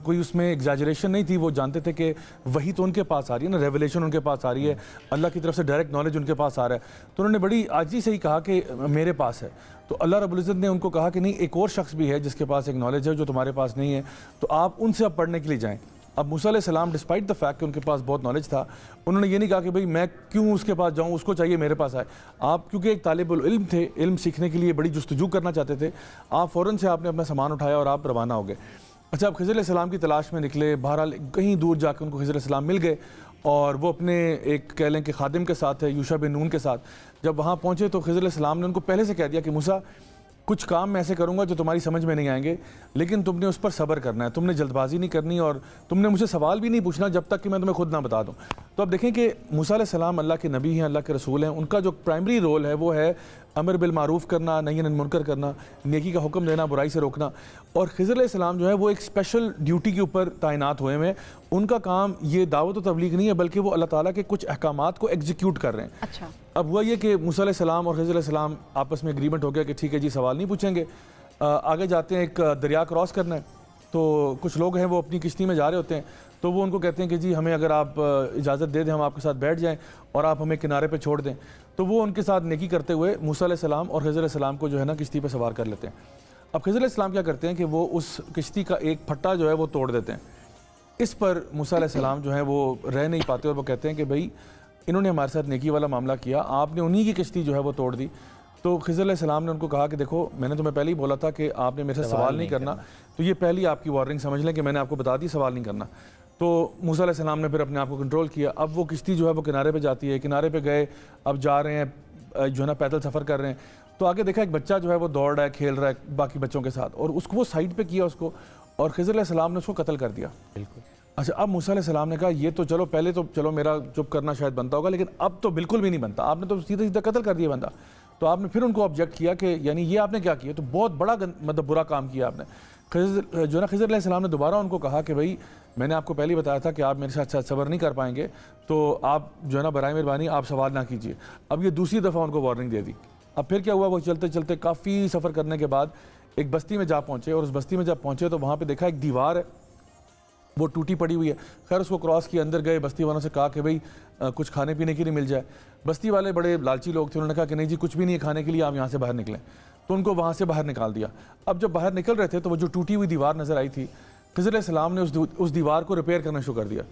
कोई उसमें एग्जैजरेशन नहीं थी, वो जानते थे कि वही तो उनके पास आ रही है ना, रेवलेशन उनके पास आ रही है, अल्लाह की तरफ से डायरेक्ट नॉलेज उनके पास आ रहा है। तो उन्होंने बड़ी आजी से ही कहा कि मेरे पास है। तो अल्लाह रब्बुल इज़्ज़त ने उनको कहा कि नहीं, एक और शख्स भी है जिसके पास एक नॉलेज है जो तुम्हारे पास नहीं है, तो आप उनसे अब पढ़ने के लिए जाएँ। अब मूसा अलैहिस्सलाम डिस्पाइट द फैक्ट कि उनके पास बहुत नॉलेज था, उन्होंने ये नहीं कहा कि भाई मैं क्यों उसके पास जाऊँ, उसको चाहिए मेरे पास आए। आप क्योंकि एक तालिबुल इल्म थे, इल्म सीखने के लिए बड़ी जुस्तजू करना चाहते थे, आप फ़ौरन से आपने अपना सामान उठाया और आप रवाना हो गए। अच्छा, अब खिज़र अलैहिस्सलाम की तलाश में निकले, बहरहाल कहीं दूर जाकर उनको खिज़र अलैहिस्सलाम मिल गए, और वो अपने एक कह लें कि खादिम के साथ है, यूशा बिन नून के साथ जब वहाँ पहुँचे तो खिज़र अलैहिस्सलाम ने उनको पहले से कह दिया कि मूसा, कुछ काम मैं ऐसे करूंगा जो तुम्हारी समझ में नहीं आएंगे, लेकिन तुमने उस पर सब्र करना है, तुमने जल्दबाजी नहीं करनी, और तुमने मुझे सवाल भी नहीं पूछना जब तक कि मैं तुम्हें खुद ना बता दूं। तो अब देखें कि मूसा अलैहिस्सलाम अल्लाह के नबी हैं, अल्लाह के रसूल हैं, उनका जो प्राइमरी रोल है वो है अमर बिल मारूफ करना, नही अनिल मुनकर करना, नेकी का हुक्म देना, बुराई से रोकना। और खिज़र अलैहिस्सलाम जो है वो एक स्पेशल ड्यूटी के ऊपर तैनात हुए हैं। उनका काम ये दावत व तबलीग नहीं है, बल्कि वो अल्लाह ताला के कुछ अहकामात को एग्जीक्यूट कर रहे हैं। अच्छा। अब हुआ ये कि मूसा अलैहिस्सलाम और खिज़र अलैहिस्सलाम आपस में एग्रीमेंट हो गया कि ठीक है जी, सवाल नहीं पूछेंगे, आगे जाते हैं, एक दरिया क्रॉस करना है। तो कुछ लोग हैं वो अपनी किश्ती में जा रहे होते हैं, तो वो उनको कहते हैं कि जी हमें अगर आप इजाज़त दे दें, हम आपके साथ बैठ जाएं और आप हमें किनारे पे छोड़ दें। तो वो उनके साथ नेकी करते हुए मूसा अलैहिस्सलाम और खिज़र अलैहिस्सलाम को जो है ना किश्ती पे सवार कर लेते हैं। अब खिज़र अलैहिस्सलाम क्या करते हैं कि वो उस किश्ती का एक फट्टा जो है वो तोड़ देते हैं। इस पर मूसा अलैहिस्सलाम जो है वो रह नहीं पाते और वो कहते हैं कि भाई इन्होंने हमारे साथ नेकी वाला मामला किया, आपने उन्हीं की किश्ती जो है वो तोड़ दी। तो खिज़र अलैहिस्सलाम ने उनको कहा कि देखो मैंने तुम्हें पहले ही बोला था कि आपने मेरे से सवाल नहीं करना, तो ये पहली आपकी वार्निंग समझ लें कि मैंने आपको बता दी सवाल नहीं करना। तो मूसा अलैहिस्सलाम ने फिर अपने आप को कंट्रोल किया। अब वो किश्ती जो है वो किनारे पे जाती है, किनारे पे गए, अब जा रहे हैं जो है ना पैदल सफ़र कर रहे हैं। तो आगे देखा एक बच्चा जो है वो दौड़ रहा है, खेल रहा है बाकी बच्चों के साथ, और उसको वो साइड पे किया उसको, और खिज़र अलैहिस्सलाम ने उसको कत्ल कर दिया। बिल्कुल। अच्छा, अब मूसा अलैहिस्सलाम ने कहा ये तो चलो पहले तो चलो मेरा चुप करना शायद बनता होगा, लेकिन अब तो बिल्कुल भी नहीं बनता, आपने तो सीधा सीधा कत्ल कर दिया बंदा। तो आपने फिर उनको ऑब्जेक्ट किया कि यानी ये आपने क्या किया, तो बहुत बड़ा मतलब बुरा काम किया आपने। जो है ना खिज़र अलैहिस्सलाम ने दोबारा उनको कहा कि भाई मैंने आपको पहले ही बताया था कि आप मेरे साथ सब्र नहीं कर पाएंगे, तो आप जो है ना बराए मेहरबानी आप सवाल ना कीजिए। अब ये दूसरी दफ़ा उनको वार्निंग दे दी। अब फिर क्या हुआ, वो चलते चलते काफ़ी सफ़र करने के बाद एक बस्ती में जा पहुँचे, और उस बस्ती में जब पहुँचे तो वहाँ पर देखा एक दीवार है वो टूटी पड़ी हुई है। खैर उसको क्रॉस किए, अंदर गए, बस्ती वालों से कहा कि भाई कुछ खाने पीने के लिए मिल जाए। बस्ती वाले बड़े लालची लोग थे, उन्होंने कहा कि नहीं जी कुछ भी नहीं है खाने के लिए, आप यहाँ से बाहर निकलें। तो उनको वहाँ से बाहर निकाल दिया। अब जब बाहर निकल रहे थे तो वो जो टूटी हुई दीवार नज़र आई थी, खिज़र अलैहिस्सलाम ने उस दीवार को रिपेयर करना शुरू कर दिया।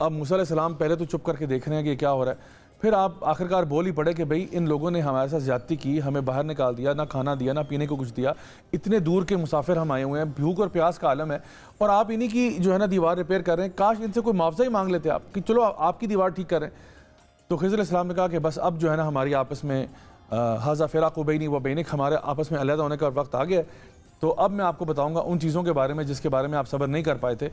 अब मूसा अलैहिस्सलाम पहले तो चुप करके देख रहे हैं कि ये क्या हो रहा है, फिर आप आखिरकार बोल ही पड़े कि भाई इन लोगों ने हमारे साथ ज़्यादती की, हमें बाहर निकाल दिया, ना खाना दिया ना पीने को कुछ दिया, इतने दूर के मुसाफिर हम आए हुए हैं, भूख और प्यास का आलम है, और आप इन्हीं की जो है ना दीवार रिपेयर कर रहे हैं। काश इनसे कोई मुआवजा ही मांग लेते आप कि चलो आपकी दीवार ठीक करें। तो खिज़र अलैहिस्सलाम ने कहा कि बस अब जो है ना हमारी आपस में हाज़ा फ़िराक़ु बैनी व बैनिक, हमारे आपस में अलहदा होने का वक्त आ गया। तो अब मैं आपको बताऊँगा उन चीज़ों के बारे में जिसके बारे में आप सब्र नहीं कर पाए थे।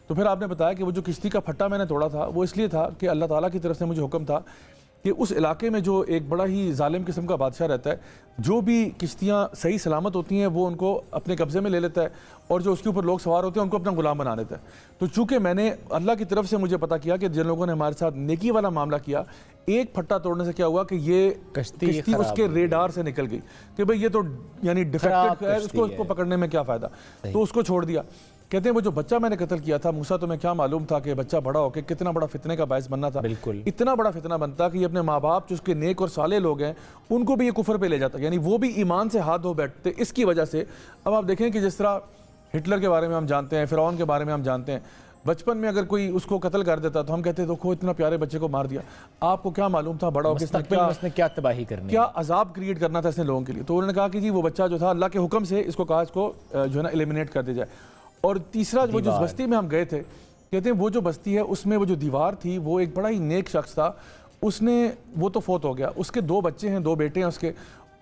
तो फिर आपने बताया कि वो जो किश्ती का फट्टा मैंने तोड़ा था वो इसलिए था कि अल्लाह ताला की तरफ से मुझे हुक्म था कि उस इलाके में जो एक बड़ा ही जालिम किस्म का बादशाह रहता है, जो भी किश्तियाँ सही सलामत होती हैं वो उनको अपने कब्ज़े में ले लेता है, और जो उसके ऊपर लोग सवार होते हैं उनको अपना गुलाम बना लेता है। तो चूँकि मैंने अल्लाह की तरफ से मुझे पता किया कि जिन लोगों ने हमारे साथ नेकी वाला मामला किया, एक फट्टा तोड़ने से क्या हुआ कि ये किश्ती उसके रेडार से निकल गई कि भाई ये तो यानी डिफेक्टेड है, उसको पकड़ने में क्या फ़ायदा, तो उसको छोड़ दिया। कहते हैं वो जो बच्चा मैंने कत्ल किया था, मूसा तुम्हें क्या मालूम था कि बच्चा बड़ा होकर कितना बड़ा फितने का बायस बनना था। बिल्कुल इतना बड़ा फितना बनता कि ये अपने माँ बाप जो उसके नेक और साले लोग हैं उनको भी ये कुफर पे ले जाता, यानी वो भी ईमान से हाथ धो बैठते इसकी वजह से। अब आप देखें कि जिस तरह हिटलर के बारे में हम जानते हैं, फ़िरौन के बारे में हम जानते हैं, बचपन में अगर कोई उसको कत्ल कर देता तो हम कहते देखो इतना प्यारे बच्चे को मार दिया, आपको क्या मालूम था बड़ा होकर क्या तबाही करनी, क्या अजाब क्रिएट करना था इसने लोगों के लिए। तो उन्होंने कहा कि जी वो बच्चा जो था अल्लाह के हुक्म से इसको कहा इसको जो है ना एलिमिनेट कर दिया जाए। और तीसरा वो जिस बस्ती में हम गए थे, कहते हैं वो जो बस्ती है उसमें वो जो दीवार थी वो एक बड़ा ही नेक शख्स था, उसने वो तो फोत हो गया, उसके 2 बच्चे हैं, 2 बेटे हैं उसके,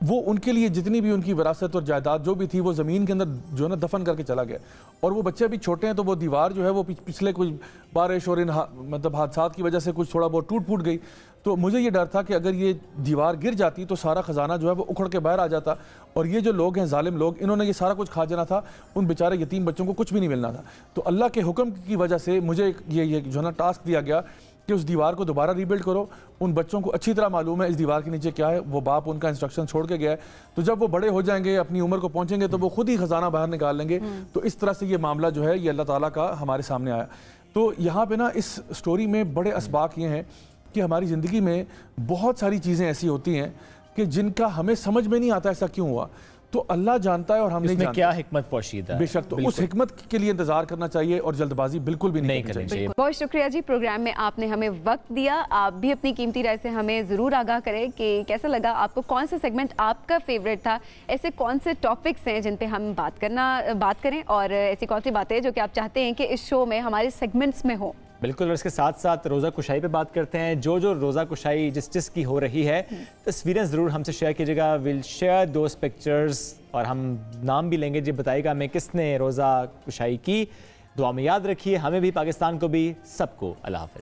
वो उनके लिए जितनी भी उनकी विरासत और जायदाद जो भी थी वो ज़मीन के अंदर जो है ना दफन करके चला गया। और वो बच्चे अभी छोटे हैं तो वो दीवार जो है वो पिछले कुछ बारिश और इन मतलब हादसात की वजह से कुछ थोड़ा बहुत टूट फूट गई। तो मुझे ये डर था कि अगर ये दीवार गिर जाती तो सारा ख़जाना जो है वो उखड़ के बाहर आ जाता, और ये जो लोग हैं जालिम लोग, इन्होंने ये सारा कुछ खा जाना था, उन बेचारे यतीम बच्चों को कुछ भी नहीं मिलना था। तो अल्लाह के हुक्म की वजह से मुझे ये जो है ना टास्क दिया गया कि उस दीवार को दोबारा रीबिल्ड करो। उन बच्चों को अच्छी तरह मालूम है इस दीवार के नीचे क्या है, वो बाप उनका इंस्ट्रक्शन छोड़ के गया है, तो जब वो बड़े हो जाएंगे अपनी उम्र को पहुंचेंगे तो वो खुद ही खजाना बाहर निकाल लेंगे। तो इस तरह से ये मामला जो है ये अल्लाह ताला का हमारे सामने आया। तो यहाँ पे ना इस स्टोरी में बड़े असबाक ये हैं कि हमारी ज़िंदगी में बहुत सारी चीज़ें ऐसी होती हैं कि जिनका हमें समझ में नहीं आता ऐसा क्यों हुआ, तो अल्लाह जानता है और हम नहीं जानते क्या हिकमत पोशीदा है। बेशक, तो उस हिकमत के लिए इंतजार करना चाहिए और जल्दबाजी बिल्कुल भी नहीं करनी चाहिए। बहुत शुक्रिया जी, प्रोग्राम में आपने हमें वक्त दिया। आप भी अपनी कीमती राय से हमें ज़रूर आगाह करें कि कैसा लगा आपको, कौन सा सेगमेंट आपका फेवरेट था, ऐसे कौन से टॉपिक्स हैं जिन पे हम बात करें, और ऐसी कौन सी बातें जो कि आप चाहते हैं कि इस शो में हमारे सेगमेंट्स में हो। बिल्कुल, और इसके साथ साथ रोज़ा कुशाई पे बात करते हैं। जो रोज़ा कुशाई जिस की हो रही है, तस्वीरें ज़रूर हमसे शेयर कीजिएगा। विल शेयर दोज पिक्चर्स, और हम नाम भी लेंगे जी, बताइएगा हमें किसने रोज़ा कुशाई की। दुआ में याद रखिए हमें भी, पाकिस्तान को भी, सबको। अल्लाह हाफ़िज़।